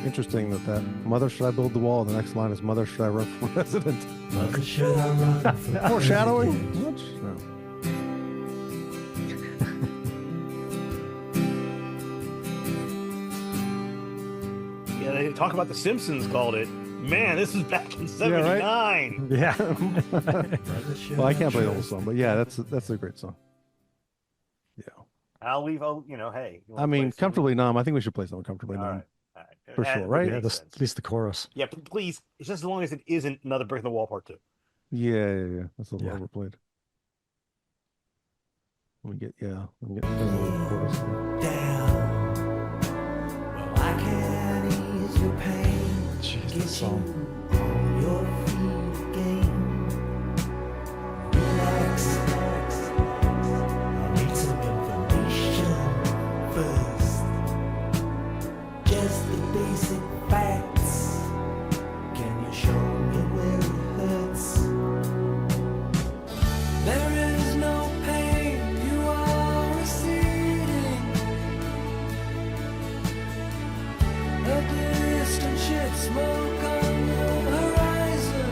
Interesting that Mother Should I Build the Wall? The next line is Mother Should I Run for President? Mother, should I run for Foreshadowing? president? Much? No. Yeah, they talk about The Simpsons called it. Man, this is back in '79. Yeah. Mother, should Well, I can't play the try? whole song, but yeah, that's a great song. Yeah, I'll leave. Hey. you I wanna mean, play some? Comfortably Numb. I think we should play something Comfortably All Numb. right. All right. For That sure, would right? Yeah, make just, sense. at least the chorus. Yeah, please. It's just as long as it isn't another Brick in the Wall Part 2. Yeah. That's a little Yeah. overplayed. Let me get a little chorus here. Down. Well, I can ease your pain. Jeez, Get this song. you on your feet again. Relax. I need some information first. Just the basic facts. Can you show me where it hurts? There is no pain. You are receding. A distant ship smoke on the horizon.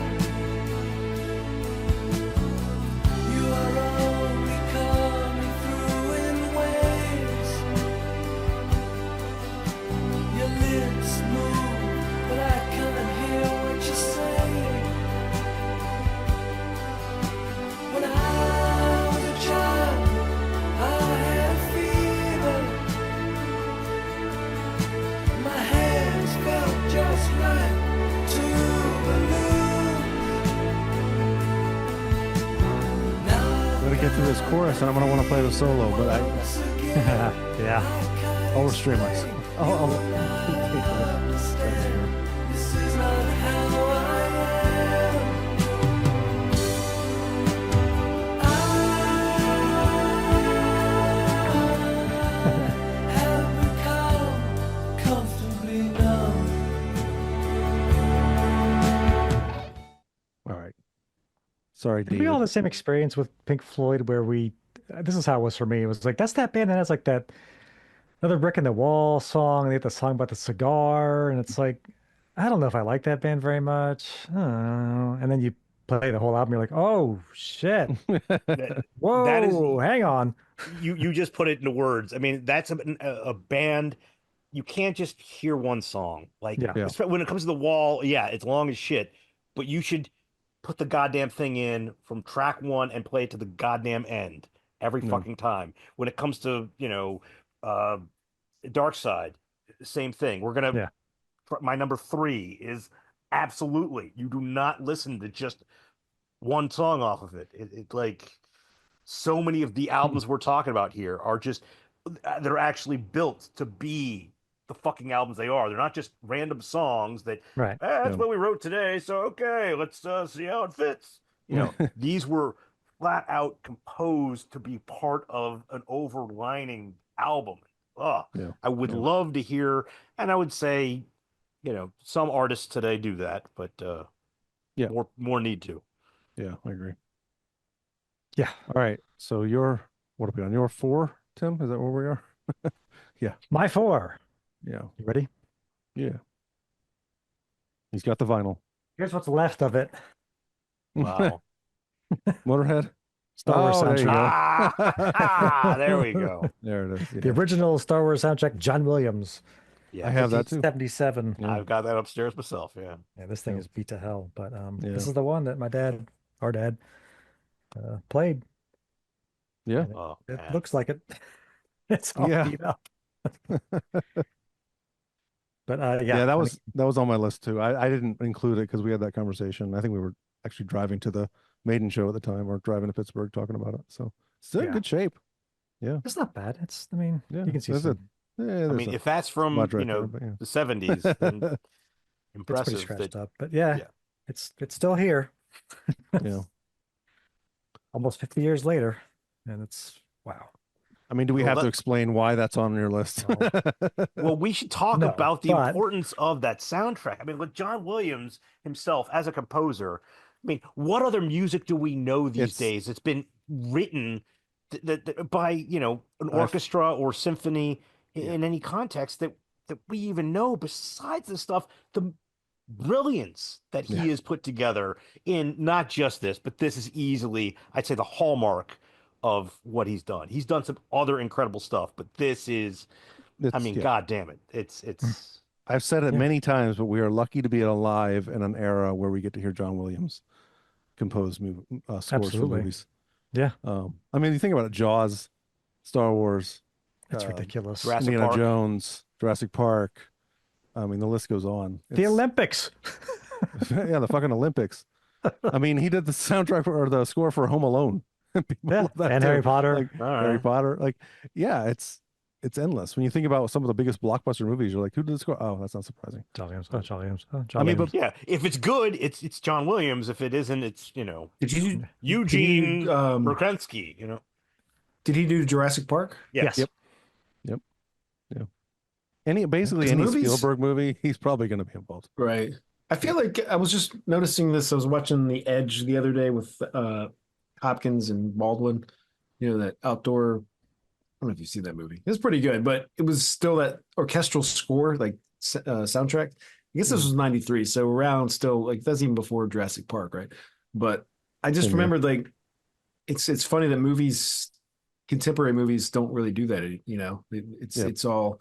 You are only coming through in waves. Your lips move, but I can't hear what you're saying. When I was a child, I had a fever. My hands felt just like two balloons. Now Gotta get through this chorus, and I'm gonna want to play the solo, but once again, Yeah. I'll restrain myself. I'll understand this is not how I am. I have become comfortably numb. All right. Sorry, Did David. we all have the same experience with Pink Floyd where this is how it was for me. It was like, that's that band that has like that another Brick in the Wall song, and they have the song about the cigar, and it's like, I don't know if I like that band very much. I don't know. And then you play the whole album, you're like, oh shit. That, Whoa, that is hang on. you just put it into words. I mean, that's a band. You can't just hear one song. Like Yeah. Yeah. when it comes to The Wall, yeah, it's long as shit, but you should put the goddamn thing in from track 1 and play it to the goddamn end. every No. fucking time. When it comes to, uh, Dark Side, same thing. Yeah. My number three is absolutely, you do not listen to just one song off of it. It like so many of the albums we're talking about here are just they're actually built to be the fucking albums they are. They're not just random songs that Right. that's Yeah. what we wrote today. So okay, let's see how it fits. These were flat out composed to be part of an overlining album. Yeah. I would Yeah. love to hear, and I would say, some artists today do that, but Yeah. more need to. Yeah, I agree. Yeah. All right. So what are we on? Your four, Tim? Is that where we are? My four. Yeah. You ready? Yeah. He's got the vinyl. Here's what's left of it. Wow. Motorhead. Star Wars There you soundtrack. go. There we go. There it is. The Yeah. original Star Wars soundtrack, John Williams, Yeah, I have that too. 1977. Yeah. I've got that upstairs myself. Yeah. Yeah, this thing Yeah. is beat to hell. But Yeah. this is the one that our dad, played. Yeah. And Oh, it man. looks like it. It's all Yeah. beat up. But Yeah, yeah, that was on my list too. I didn't include it because we had that conversation. I think we were actually driving to the Maiden show at the time, or driving to Pittsburgh talking about it. So still in Yeah. good shape. it's not bad. Yeah, You can see there's some. I mean, if that's from, smudge right there, but yeah. the 70s, then It's pretty impressive scratched that up, but yeah, yeah. it's still here. Yeah. Almost 50 years later, and it's wow. I mean, do we Well, have to let- Oh. explain why that's on your list? Well, we should talk No, about the but- importance of that soundtrack. I mean, with John Williams himself as a composer, I mean, what other music do we know these It's- days? It's been written by, an orchestra or symphony in any context that we even know, besides the stuff, the brilliance that he Yeah. has put together in not just this, but this is easily, I'd say, the hallmark of what he's done. He's done some other incredible stuff, but this is, I mean, yeah. God damn it. It's I've said it Yeah. many times, but we are lucky to be alive in an era where we get to hear John Williams compose scores for Absolutely. movies. Yeah, I mean, you think about it: Jaws, Star Wars, it's uh, ridiculous. Jurassic Indiana Park. Jones, Jurassic Park. I mean, the list goes on. The It's- Olympics. yeah, the fucking Olympics. I mean, he did the soundtrack or the score for Home Alone. People Yeah, love that and too. Harry Potter. Like All Harry right. Potter. Like, yeah, it's endless. When you think about some of the biggest blockbuster movies, you're like, who did the score? Oh, that's not surprising. John Williams. Oh, John Williams. Oh, John I mean, Williams. Yeah, if it's good, it's John Williams. If it isn't, it's Did you Eugene Did you, Brokensky. did he do Jurassic Park? Yes. Yep. Basically His any movies- Spielberg movie, he's probably going to be involved. Right. I feel like I was just noticing this. I was watching The Edge the other day with Hopkins and Baldwin. You know, that outdoor. I don't know if you've seen that movie. It's pretty good, but it was still that orchestral score, like soundtrack. I guess this was '93, so around still like that's even before Jurassic Park, right? But I just Same year. remembered like it's funny that contemporary movies don't really do that. You know, Yeah. it's all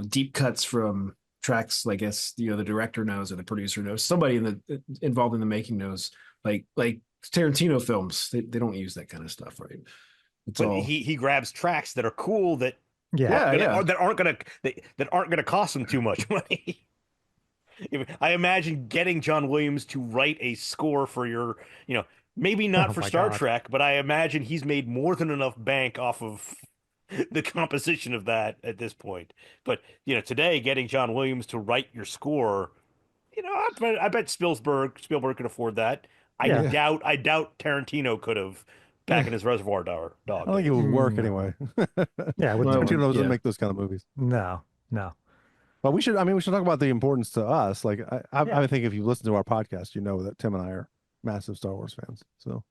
deep cuts from tracks. I guess the director knows or the producer knows. Somebody involved in the making knows. Like Tarantino films, they don't use that kind of stuff, right? It's But all he grabs tracks that are cool that Yeah. that aren't gonna cost him too much money. I imagine getting John Williams to write a score for your, maybe not Oh for my Star God. Trek, but I imagine he's made more than enough bank off of the composition of that at this point. But today getting John Williams to write your score, I bet Spielberg could afford that. Yeah. I doubt Tarantino could have back in his Reservoir Dog. I don't think it would work No. anyway. Yeah. Well, Tarantino doesn't yeah. make those kind of movies. No. But we should talk about the importance to us. Like, I Yeah. think if you listen to our podcast, you know that Tim and I are massive Star Wars fans. So,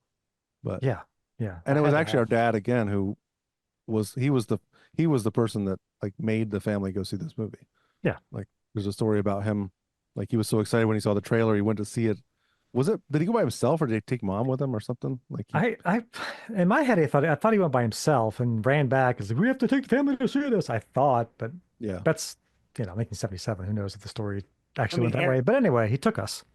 but Yeah. and it I was had to actually our have- dad again who was the person that like made the family go see this movie. Yeah. Like there's a story about him, like he was so excited when he saw the trailer, he went to see it. Did he go by himself or did he take mom with him or something? Like I in my head I thought he went by himself and ran back and said, we have to take the family to see this. I thought, but yeah. that's 1977. Who knows if the story actually I mean, went that Harry- way? But anyway, he took us.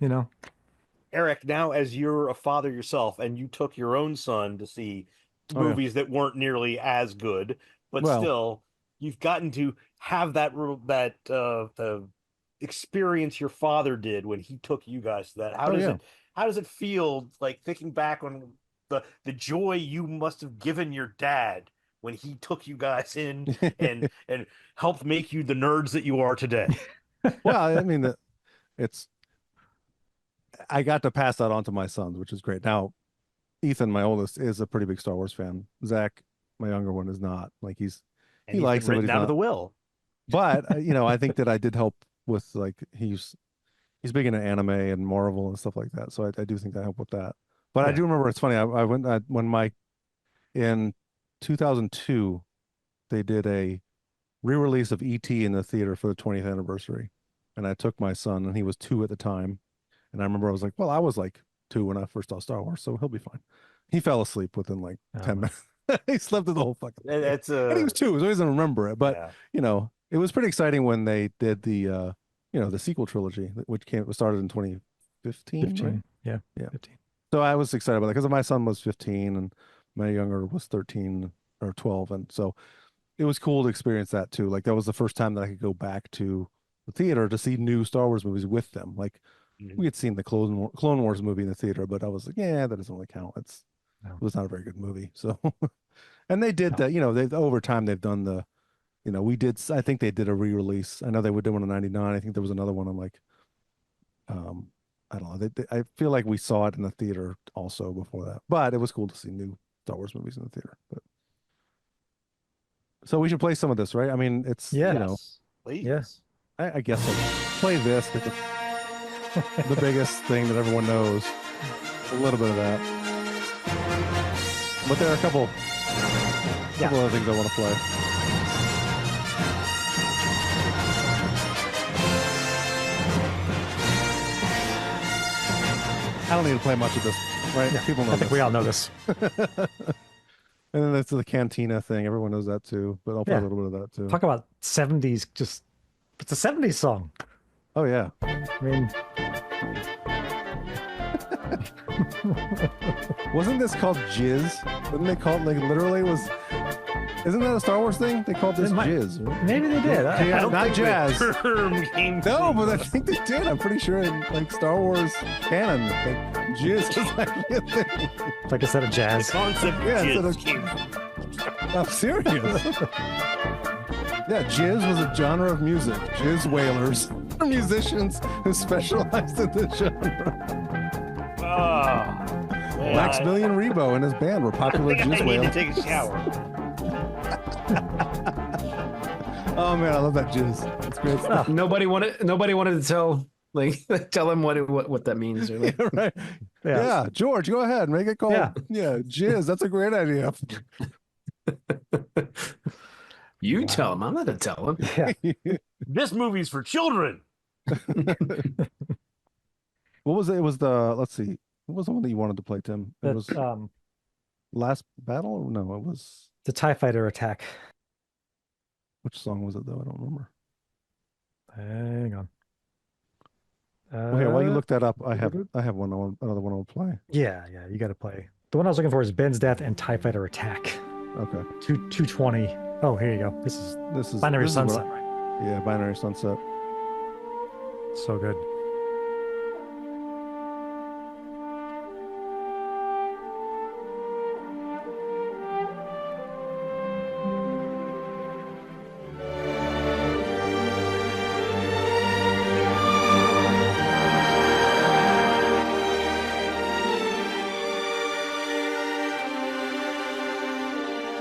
Eric, now as you're a father yourself and you took your own son to see Oh, yeah. movies that weren't nearly as good, but Well- still you've gotten to have the experience your father did when he took you guys to that. How does it feel, like, thinking back on the joy you must have given your dad when he took you guys in and helped make you the nerds that you are today? Well, I mean, I got to pass that on to my sons, which is great. Now, Ethan, my oldest, is a pretty big Star Wars fan. Zach, my younger one, is not. Like, he likes it, but written he's out of not. the will. But I think that I did help with, like, he's big into anime and Marvel and stuff like that. So I do think I helped with that. But I do remember, it's funny. In 2002, they did a re-release of E.T. in the theater for the 20th anniversary, and I took my son, and he was 2 at the time. And I remember I was like, well, I was like 2 when I first saw Star Wars, so he'll be fine. He fell asleep within like 10 minutes. He slept through the whole fucking thing. And he was 2, so he doesn't remember it. But it was pretty exciting when they did the the sequel trilogy, which started in 2015. 15. Right? Yeah. 15. So I was excited about that because my son was 15 and my younger was 13 or 12, and so it was cool to experience that too. Like, that was the first time that I could go back to the theater to see new Star Wars movies with them. Like, we had seen the Clone Wars movie in the theater, but I was like, yeah, that doesn't really count. It was not a very good movie. So, and they did that. Over time they've done the, I think they did a re-release. I know they would do one in '99. I think there was another one on, like, I don't know. I feel like we saw it in the theater also before that, but it was cool to see new Star Wars movies in the theater. But so we should play some of this, right? I mean, it's Please. Yes. I guess I'll play this. The biggest thing that everyone knows. A little bit of that. But there are a couple other things I want to play. I don't need to play much of this, right? Yeah, People know I think we all know this. And then that's the Cantina thing. Everyone knows that too, but I'll play a little bit of that too. Talk about 70s, it's a 70s song. Oh, yeah. I mean, Wasn't this called Jizz? Didn't they call it, like, literally isn't that a Star Wars thing? They called this Jizz. Right? maybe they did. I don't not jazz. Came No, but I think they did. I'm pretty sure in, like, Star Wars canon, like, Jizz is actually a thing. Like I said, a jazz. The concept Yeah, of instead jizz of- came I'm serious. Yeah, Jizz was a genre of music. Jizz wailers are musicians who specialized in this genre. Maximilian Rebo and his band were popular I Jizz need to wailers. take a shower. Oh man, I love that Jizz. It's great stuff. Nobody wanted to tell him what that means. Or like, Yeah, right. Yeah, George, go ahead, make it called. Yeah, Jizz. That's a great idea. you tell him. I'm not gonna tell him. Yeah. This movie's for children. What was it? It was let's see. What was the one that you wanted to play, Tim? It was That's Last Battle? No, it was. the TIE fighter attack. Which song was it though? I don't remember. Hang on. Okay, while you look that up, I have another one I'll play. Yeah, you got to play. The one I was looking for is Ben's Death and TIE Fighter Attack. Okay. 220. Oh, here you go. This is Binary this is what Sunset, right? Yeah, Binary Sunset. So good.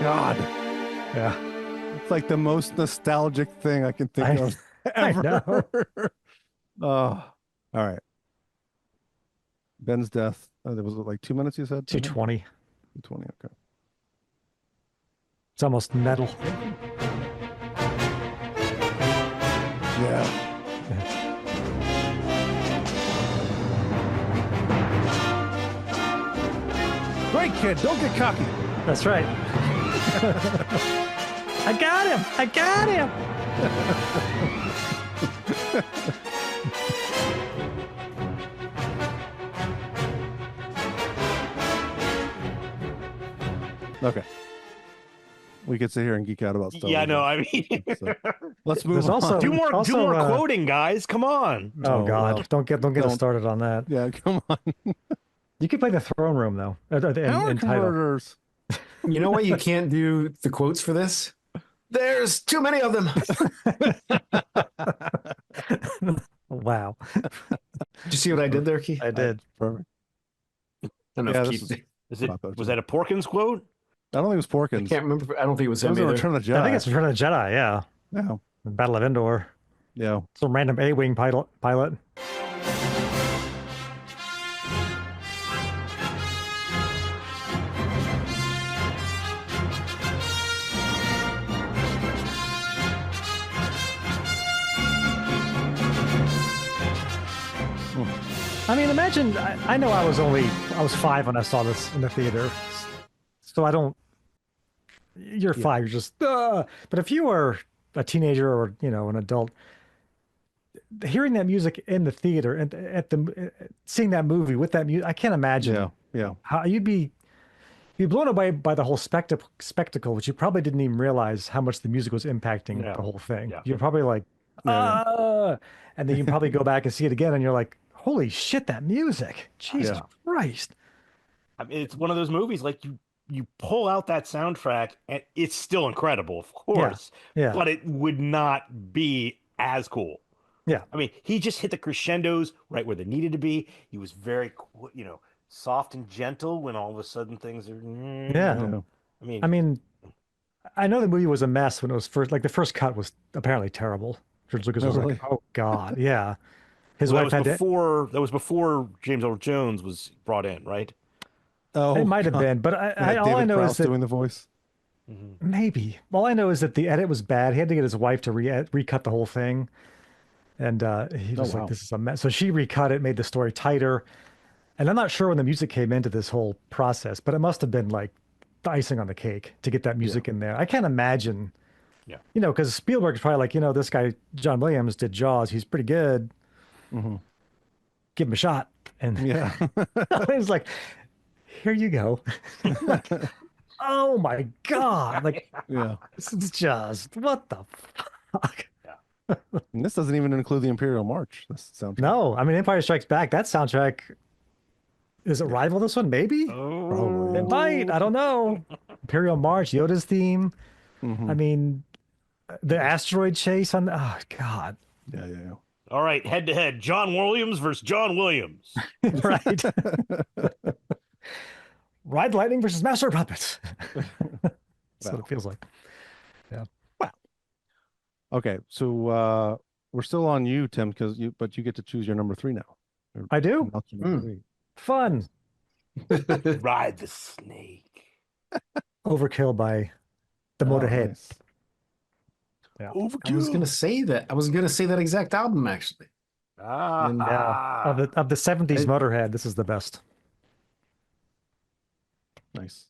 God, Yeah. it's like the most nostalgic thing I can think of I ever. know. Oh, all right. Ben's Death. There was like 2 minutes. You said 220. 220. Okay. It's almost metal. Yeah. Great kid. Don't get cocky. That's right. I got him. I got him. Okay. We could sit here and geek out about Star Yeah, Wars. no, I mean, So, let's move There's on. also- do more Also, quoting, guys. Come on. Oh Oh, God, well. don't get us Don't. started on that. Yeah, come on. You could play the throne room though, Power in title. converters. You know why you can't do the quotes for this? There's too many of them. Wow, Did you see what I did there, Keith? I did. Perfect. I don't know Yeah, if this Keith. Is it? Not bad, Was too. that a Porkins quote? I don't think it was I Porkins. can't remember. I don't think it was It him was in either. Return of the Jedi. I think it's Return of the Jedi. Yeah, Yeah. Battle of Endor. Yeah. Some random A-wing pilot. I mean, imagine. I know I was 5 when I saw this in the theater, so I don't. You're 5. You're just. But if you were a teenager or an adult, hearing that music in the theater and seeing that movie with that music, I can't imagine Yeah. Yeah. how you'd be blown away by the whole spectacle, which you probably didn't even realize how much the music was impacting Yeah. the whole thing. Yeah. You're probably like, Yeah, and then you probably go back and see it again, and you're like, holy shit, that music, Jesus Yeah. Christ. I mean, it's one of those movies like you pull out that soundtrack and it's still incredible, of course, Yeah. but it would not be as cool. Yeah. I mean, he just hit the crescendos right where they needed to be. He was very, soft and gentle when all of a sudden things are. Yeah. Yeah. I mean, I mean, I know the movie was a mess when it was first. Like the first cut was apparently terrible. George Lucas Oh, was really? like, "Oh God, yeah." His well, wife that had was to. before that was before James Earl Jones was brought in, right? Oh, It might have God. been, but Yeah, all I David know Prowse is that doing the voice. maybe. All I know is that the edit was bad. He had to get his wife to recut the whole thing, and he was wow. like, "This is a mess." So she recut it, made the story tighter, and I'm not sure when the music came into this whole process, but it must have been like the icing on the cake to get that music in there. I can't imagine. Yeah. Because Spielberg is probably like, this guy John Williams did Jaws. He's pretty good. Mhm. Give him a shot. And Yeah. it's like, here you go. Oh my God. Like, Yeah. this is just, what the fuck? And this doesn't even include the Imperial March. This soundtrack. No, I mean, Empire Strikes Back, that soundtrack, is it rival this one? Maybe? Probably. It might. I don't know. Imperial March, Yoda's theme. Mhm. I mean, the asteroid chase on, oh God. Yeah. Yeah. All right, head to head, John Williams versus John Williams. Right. Ride Lightning versus Master of Puppets. That's what it feels like. Okay. So we're still on you, Tim, but you get to choose your number 3 now. I do? Announce your number 3. Fun. Ride the snake. Overkill by the Oh, Motorhead. nice. Yeah. I was gonna say that. I was gonna say that exact album actually. And, Yeah. Of the 70s I- Motorhead, this is the best. Nice.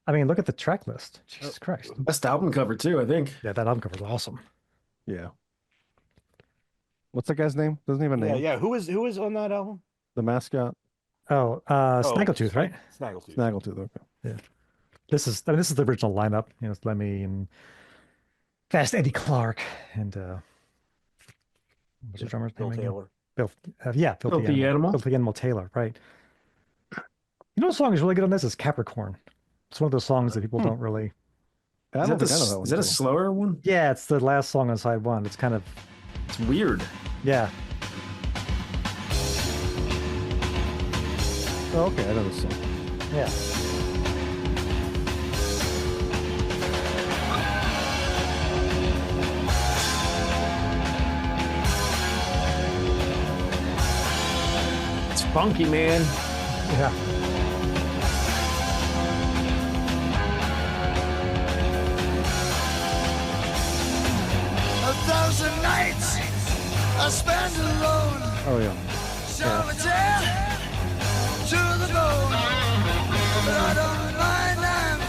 I mean, look at the track list. Jesus Christ. Best album cover too, I think. Yeah, that album cover is awesome. Yeah. What's that guy's name? Doesn't he have a Yeah, name? yeah. Who is on that album? The mascot. Oh, Snaggletooth, right? Snaggletooth. Snaggletooth. Okay. This is the original lineup. It's Lemmy and Fast Eddie Clark and what's the drummer's Bill name again? Taylor. Bill, Filthy Animal? Filthy Animal Taylor, right? What song is really good on this is Capricorn. It's one of those songs that people don't really. I Is don't that, think I know that one. is that a too. slower one? Yeah, it's the last song on side 1. It's kind of It's weird. yeah. Oh, okay. I know this song. Yeah. It's funky, man. Yeah. A thousand nights I spent alone, Oh yeah. solitaire to the bone. But I don't mind, I'm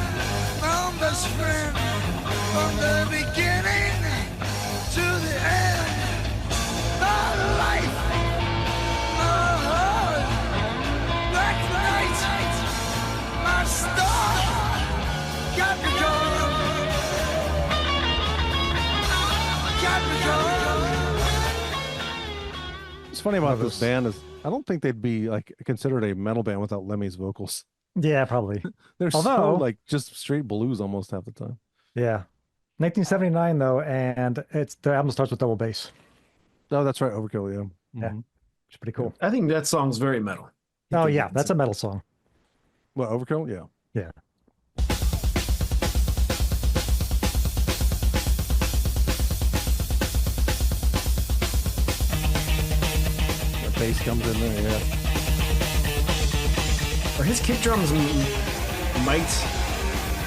my own best friend from the beginning to the end. My life, my heart, black night, my star. What's funny One about of this those- band is I don't think they'd be like considered a metal band without Lemmy's vocals. Yeah, probably. They're so Although- like just straight blues almost half the time. Yeah. 1979 though, and it's the album starts with double bass. Oh, that's right, Overkill. Yeah. Yeah. Mhm. It's pretty cool. I think that song's very metal. Oh yeah, that's a metal song. What, Overkill? Yeah. Yeah. The bass comes in there. Yeah. Are his kick drums mic'd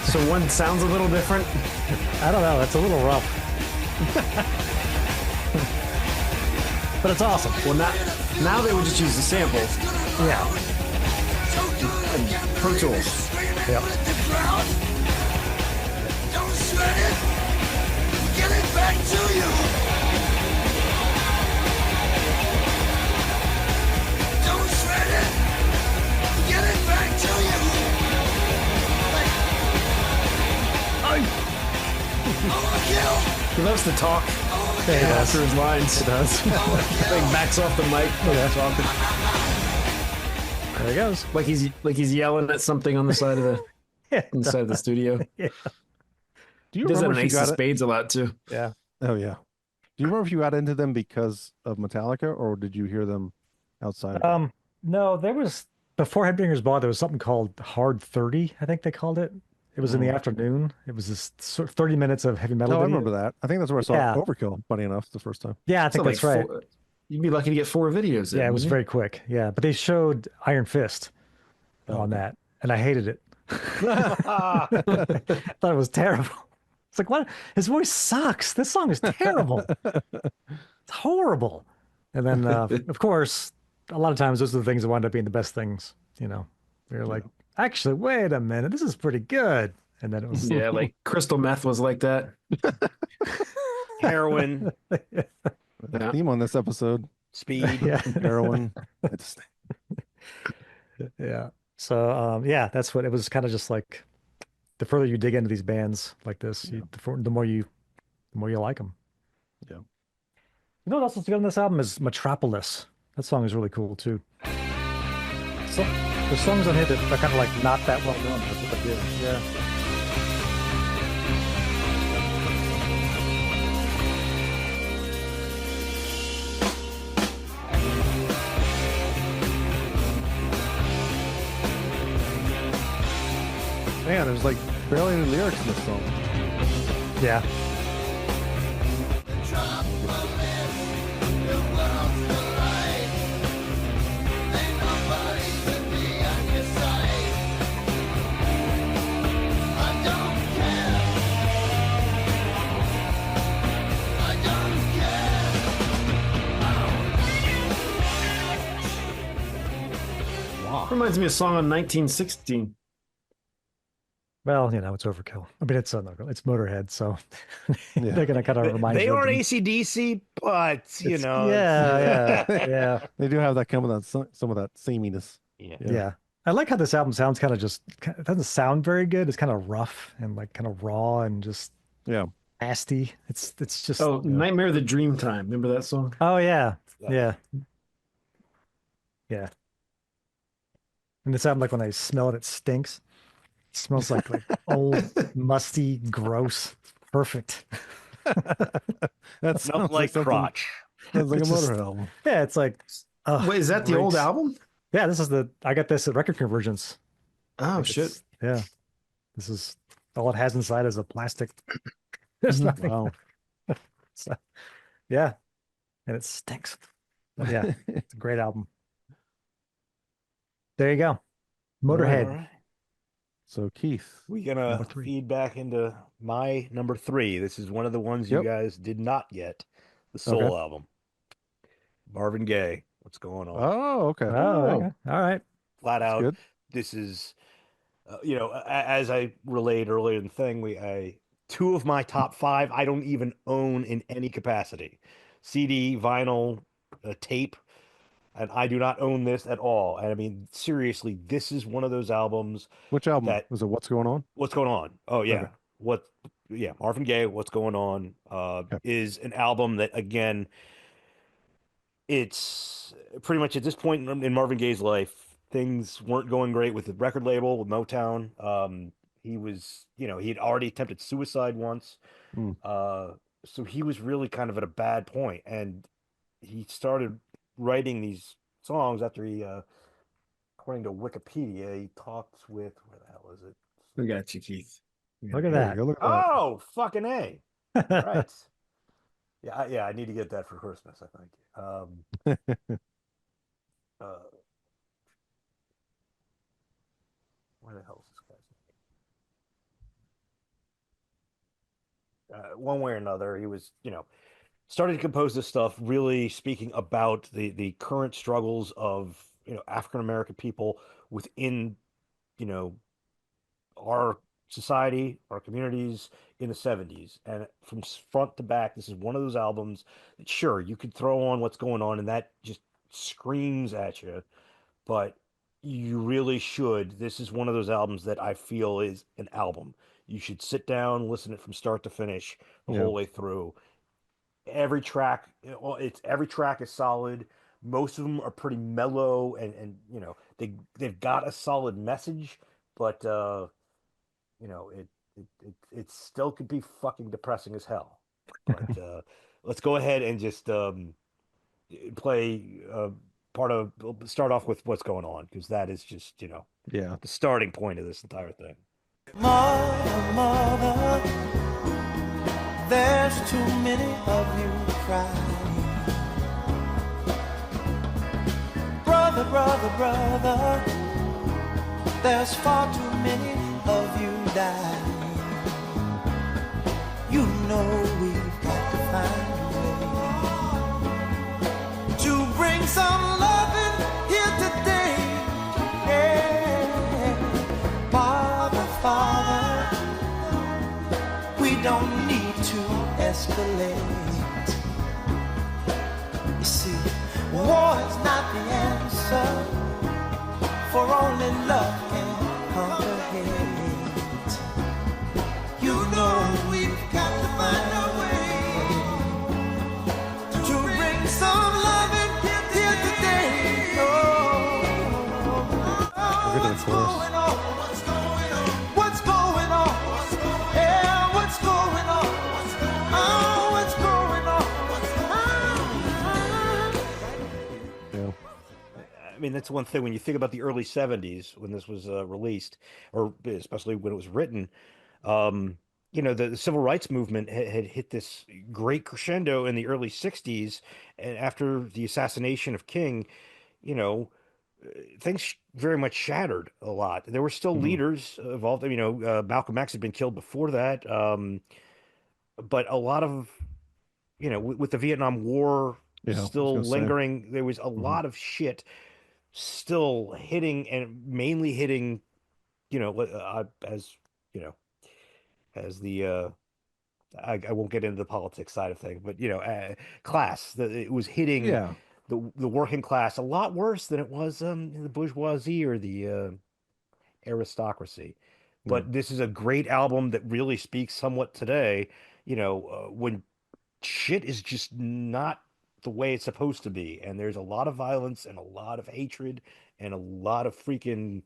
so one sounds a little different? I don't know. It's a little rough. But it's awesome. Well, now they would just use the sample. Yeah. Pro Tools. Yeah. Don't sweat it. Get it back to you. Don't sweat it. Get it back to you. He loves to talk Yeah, he does. after his lines. It does. Like backs off the mic. Talking. There he goes. Like he's yelling at something on the side of the Yeah. inside of the studio. Do you He does that remember in if you Ace of got it? Spades a lot too. Yeah. Oh yeah. Do you remember if you got into them because of Metallica or did you hear them outside? Of it? No, there was before Headbangers Ball, there was something called Hard 30, I think they called it. It was in the afternoon. It was this sort of 30 minutes of heavy metal. Oh, I video. remember that. I think that's where I saw Yeah. Overkill. Funny enough, the first time. Yeah, I think So, that's right. You'd be lucky to get 4 videos. Yeah, it was very quick. Yeah, but they showed Iron Fist on that, and I hated it. Thought it was terrible. It's like, what? His voice sucks. This song is terrible. It's horrible. And then, of course, a lot of times those are the things that wind up being the best things. You know, you're like, actually, wait a minute, this is pretty good. And then it was, Yeah, like crystal meth was like that. Heroin, The Yeah. theme on this episode: speed. yeah, heroin. I just- yeah. So, yeah, that's what it was. Kind of just like the further you dig into these bands like this, the more you like them. Yeah. You know what else is good on this album is Metropolis. That song is really cool too. So there's songs on here that are kind of like not that well known, but they're good. Yeah. Man, there's like barely any lyrics in this song. Yeah. Reminds me of a song on 1916. Well, you know, it's overkill. I mean, it's it's Motorhead, so Yeah. they're gonna kind of remind They you. of aren't them. ACDC, but you It's- know, Yeah, yeah, yeah, They do have that some of that sameness. yeah. yeah. I like how this album sounds kind of just. It doesn't sound very good. It's kind of rough and like kind of raw and just Yeah. nasty. It's just. Oh, Nightmare of the Dreamtime. Remember that song? Oh yeah, yeah, yeah. And this album, like when I smell it, it stinks. It smells like old, musty, gross. Perfect. That Smells like something- crotch. Sounds like a It's just- Motorhead album. Yeah, it's like. Oh, Wait, is that the old album? Yeah, this is I got this at Record Convergence. Oh Like, shit! it's- Yeah, this is all it has inside is a plastic. There's nothing. Wow. So, yeah, and it stinks. But yeah, it's a great album. There you go, Motorhead. All right. So Keith, We gonna Number 3. feed back into my number 3. This is one of the ones you Yep. guys did not get. The Soul Okay. album. Marvin Gaye. What's going on? oh okay, Oh, okay. All right. Flat that's out. good. This is, you know, as I relayed earlier in the thing, 2 of my top 5 I don't even own in any capacity. CD, vinyl, tape, and I do not own this at all. And I mean, seriously, this is one of those albums. Which album That- was it? What's going on? What's going on? Oh yeah. Okay. Marvin Gaye, What's Going On, is an album that again it's pretty much at this point in Marvin Gaye's life, things weren't going great with the record label, with Motown. He was, he had already attempted suicide once. Mm. So he was really kind of at a bad point, and he started writing these songs after he, according to Wikipedia, he talked with, where the hell is it? We got you, Keith. Look at There you that. go. Look at that. Oh, fucking A. Right. Yeah, I need to get that for Christmas, I think. Uh, where the hell is this guy's name? One way or another, he was, started to compose this stuff, really speaking about the current struggles of, African American people within, you know, our society, our communities in the 70s. And from front to back, this is one of those albums that, sure, you could throw on what's going on and that just screams at you, but you really should. This is one of those albums that I feel is an album. You should sit down, listen to it from start to finish, the Yeah. whole way through. Every track, every track is solid. Most of them are pretty mellow, and they've got a solid message, but it still could be fucking depressing as hell. But let's go ahead and just play start off with what's going on, because that is just Yeah. the starting point of this entire thing. Mother, mother, there's too many of you crying. Brother, brother, brother, there's far too many of you dying. You know we've got to find a way to bring some loving here today. Yeah. Father, we don't need to escalate. You see, war is not the answer, for only love can conquer hate. You know we've got to find a way to bring some love in here today. Oh, Look at the what's chorus. going on? What's going on? Yeah, what's going on? Oh, what's going on? Yeah. I mean, that's one thing when you think about the early 70s when this was released, or especially when it was written. The civil rights movement had hit this great crescendo in the early 60s, and after the assassination of King, things very much shattered a lot. There were still leaders involved. Malcolm X had been killed before that, but a lot of, with the Vietnam War Yeah, I was still gonna say. lingering, there was a lot of shit still hitting, and mainly hitting, as as the I won't get into the politics side of things, but class. It was hitting Yeah. the working class a lot worse than it was the bourgeoisie or the aristocracy. But this is a great album that really speaks somewhat today. When shit is just not the way it's supposed to be, and there's a lot of violence and a lot of hatred and a lot of freaking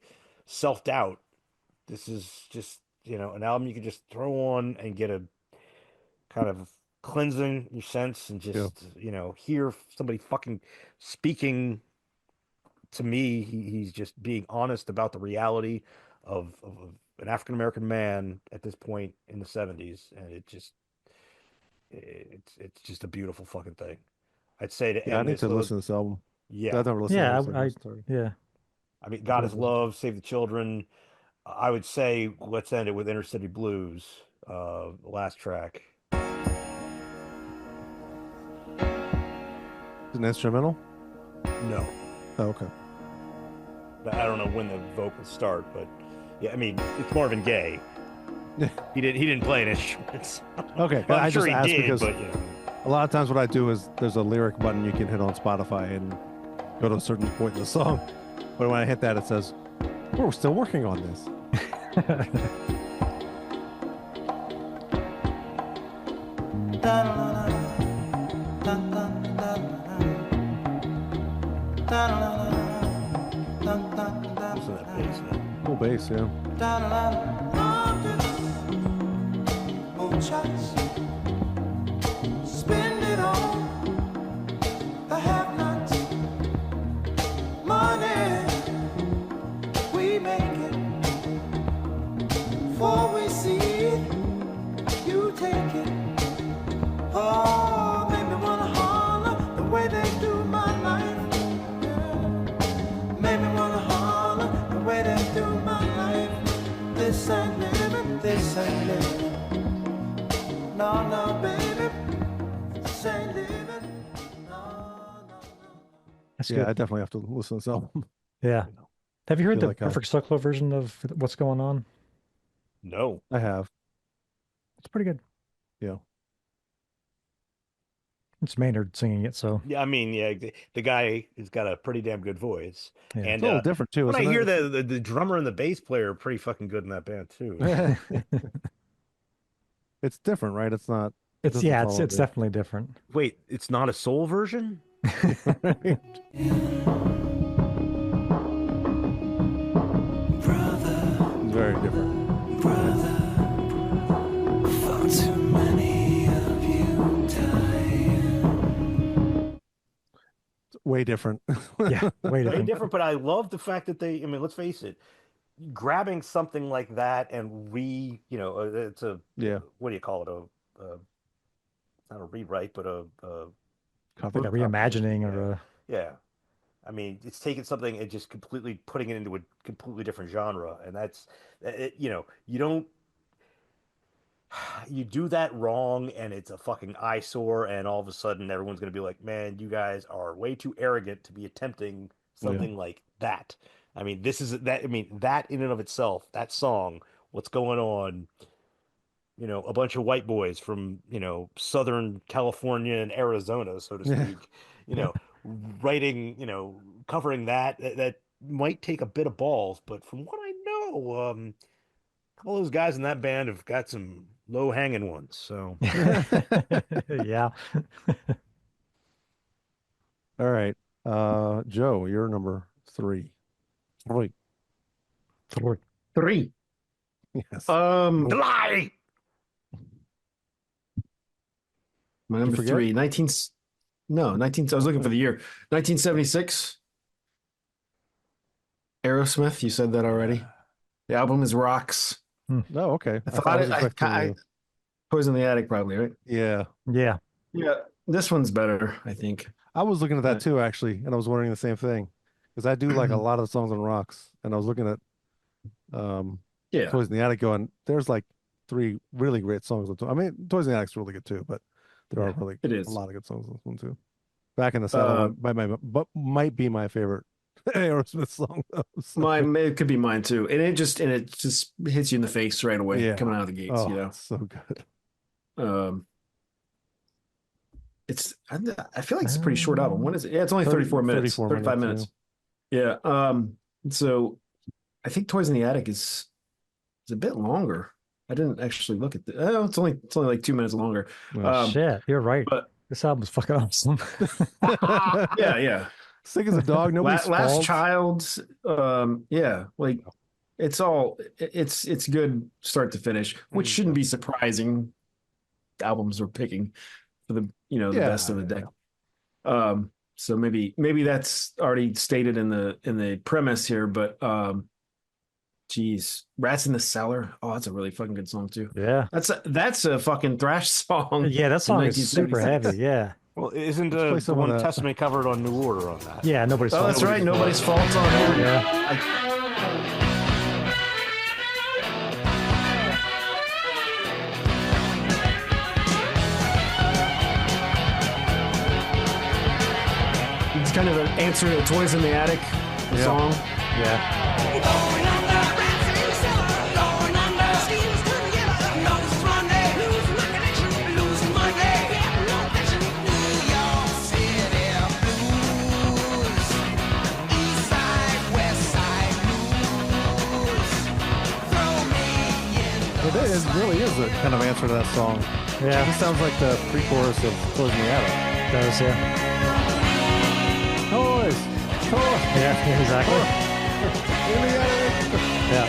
self-doubt. This is just an album you can just throw on and get a kind of cleansing your sense, and just hear somebody fucking speaking to me. He's just being honest about the reality of an African American man at this point in the 70s, and it's just a beautiful fucking thing. I'd say to Yeah, I end need this to with, listen to this album. yeah, I've never listened Yeah, to I this. Sorry. yeah. I mean, God is love, save the children. I would say let's end it with Inner City Blues, the last track. It's an instrumental? No, Oh, okay. I don't know when the vocals start, but yeah, I mean, it's Marvin Gaye. He didn't play an instrument. Okay. Well, I'm I sure just he asked did, because but a lot of times what I do is there's a lyric button you can hit on Spotify and go to a certain point in the song. But when I hit that, it says, we're still working on this. Listen to that bass, man. Cool bass, yeah. Spend it on the have-nots. Money, we make it. Before we see it, you take it. Oh, make me wanna holler the way they do my life. Yeah. Make me wanna holler the way they do my life. This ain't living, this ain't living. No, no, baby, this ain't living. No, no, no. That's Yeah, good. I definitely have to listen to this album. Yeah. Have you heard Feel the like Perfect Circle version of What's Going On? No. I have. It's pretty good. Yeah. It's Maynard singing it, so Yeah, I mean, yeah, the guy has got a pretty damn good voice. yeah. And It's a little different too, when I isn't hear it? the drummer and the bass player are pretty fucking good in that band too. It's different, right? It's not. It's doesn't yeah, follow it's the- definitely different. Wait, it's not a soul version? It's very different. Far too many of you die. It's way different. Yeah, way Very different. different, but I love the fact that they, I mean, let's face it, grabbing something like that and it's a, Yeah. what do you call it? Not a rewrite, but a Cover. Like a reimagining or a yeah. I mean, it's taking something and just completely putting it into a completely different genre, and that's you don't you do that wrong, and it's a fucking eyesore, and all of a sudden everyone's gonna be like, "Man, you guys are way too arrogant to be attempting something like that." I mean, this is that. I mean, that in and of itself, that song, "What's Going On." A bunch of white boys from, Southern California and Arizona, so to Yeah. speak, writing, covering that might take a bit of balls, but from what I know, all those guys in that band have got some low hanging ones. So yeah. All right. Joe, you're number 3. Wait. Three. 3. Yes. lie. My you number forget? 3, 19. No, 19. I was looking for the year. 1976. Aerosmith. You said that already. The album is Rocks. Oh, okay. I thought thought was expecting I you- Poison in the Attic, probably, right? Yeah. Yeah. Yeah. This one's better, I think. I was looking at that too, actually, and I was wondering the same thing because I do like a lot of the songs on Rocks, and I was looking at Yeah. Toys in the Attic going, there's like 3 really great songs. I mean, Toys in the Attic's really good too, but there are really it is. a lot of good songs on this one too. Back in the Saddle might be my favorite Aerosmith song though. So, It could be mine too. And it just hits you in the face right away Yeah. coming out of the gates, oh, it's so good. I feel like it's a pretty short album. What is it? Yeah, it's only 34 minutes, 35 minutes. Yeah. So I think Toys in the Attic is a bit longer. I didn't actually look at the it's only like 2 minutes longer. Shit, you're right. but- This album's fucking awesome. Yeah. Sick as a dog. Nobody's Last fault. Child's yeah, like it's good start to finish, which shouldn't be surprising. Albums are picking for the the best of the deck. So maybe that's already stated in the premise here, but geez, Rats in the Cellar. Oh, that's a really fucking good song too. Yeah. That's a fucking thrash song. Yeah, that song is super 1976. heavy. Yeah. Well, isn't Let's play the some of one that. Testament covered on New Order on that? Yeah, nobody's Oh, fault. that's right. Nobody's fault on here. Yeah. It's kind of an answer to Toys in the Attic song. Yeah. Going under, rats in the cellar. Going under, schemes come together. Losing Monday, losing my connection. Losing Monday, yeah, no connection. New York City blues. East side, west side blues. Throw me in. It really is a kind of answer to that song. Yeah. This sounds like the pre-chorus of Toys in the Attic. Does, yeah. Toys! Toys! Yeah, exactly. Yeah.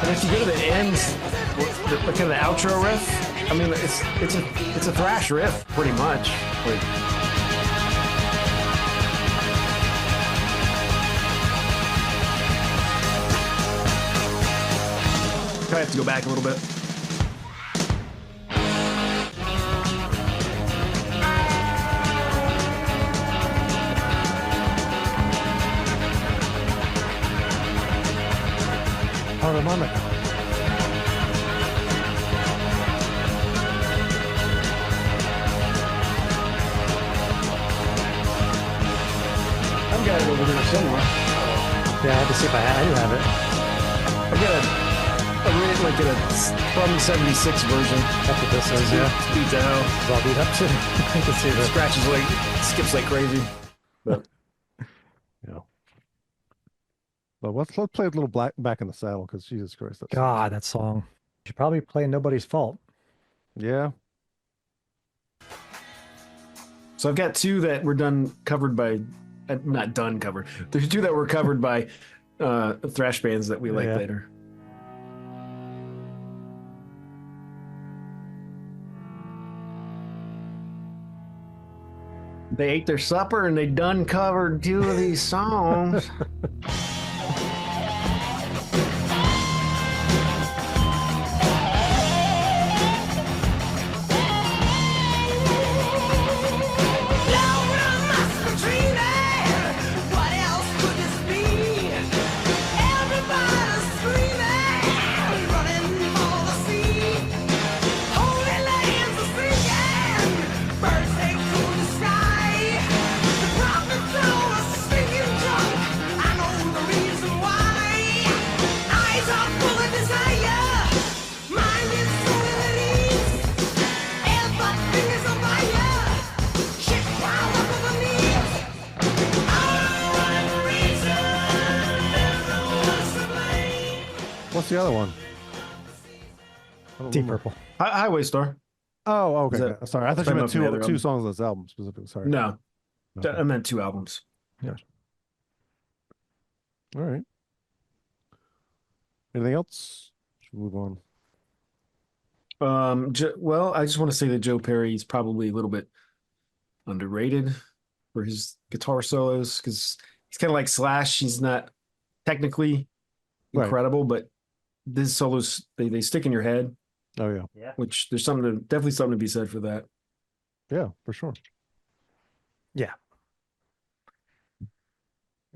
And if you go to the end, the kind of the outro riff, I mean, it's a thrash riff, pretty much. Like, I have to go back a little bit. Harmonic. I've got it over there somewhere. Yeah, I have to see if I do have it. I've got from the 76 version. That's what this is, yeah. It's beat to hell. It's all beat up too. I can see that. Scratches like, skips like crazy. But Yeah. But let's play a little back in the saddle because Jesus Christ. That's God, that song. You should probably play Nobody's Fault. Yeah. so I've got two that were covered by, not done covered. There's two that were covered by thrash bands that we like Yeah. later. They ate their supper and they done covered two of these songs. Laura must be dreaming. What else could this be? Everybody's screaming, running for the sea. Holy lands are singing, birds take to the sky. The prophets all are singing drunk. I know the reason why. Eyes are full of desire, mind is full of ease. Everything is on fire. Shit piled up underneath. Our reason, there's no one to blame. What's the other one? I don't Deep remember. Purple. Highway Star. Oh, okay. Is that- Okay. Sorry. I thought you talking meant about the other two album? songs on this album specifically. Sorry. No, Okay. I meant two albums. All right. Anything else? Should we move on? Well, I just want to say that Joe Perry is probably a little bit underrated for his guitar solos because he's kind of like Slash. He's not technically Right. incredible, but these solos they stick in your head, Oh yeah. which there's definitely something to be said for that. Yeah, for sure.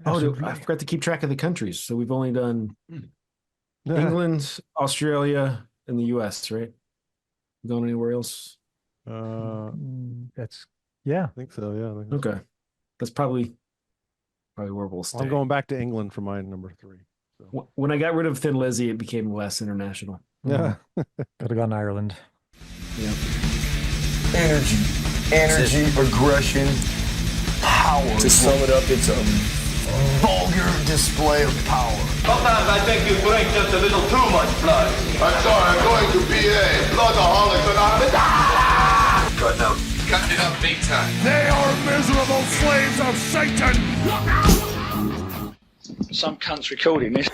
I forgot to keep track of the countries. So we've only done Yeah. England, Australia, and the U.S. Right? Going anywhere else? That's, yeah. I think so. Yeah. I think Okay, that's probably where we'll stay. I'm going back to England for my number 3. When I got rid of Thin Lizzy, it became less international. Yeah. Could have gone to Ireland. Yeah. Energy, aggression, power. To sum it up, it's a vulgar display of power. Sometimes I think you drink just a little too much blood. I'm sorry, I'm going to BA, Bloodaholics Anonymous. Cut now. Cut it up big time. They are miserable slaves of Satan. Some cunt's recording this.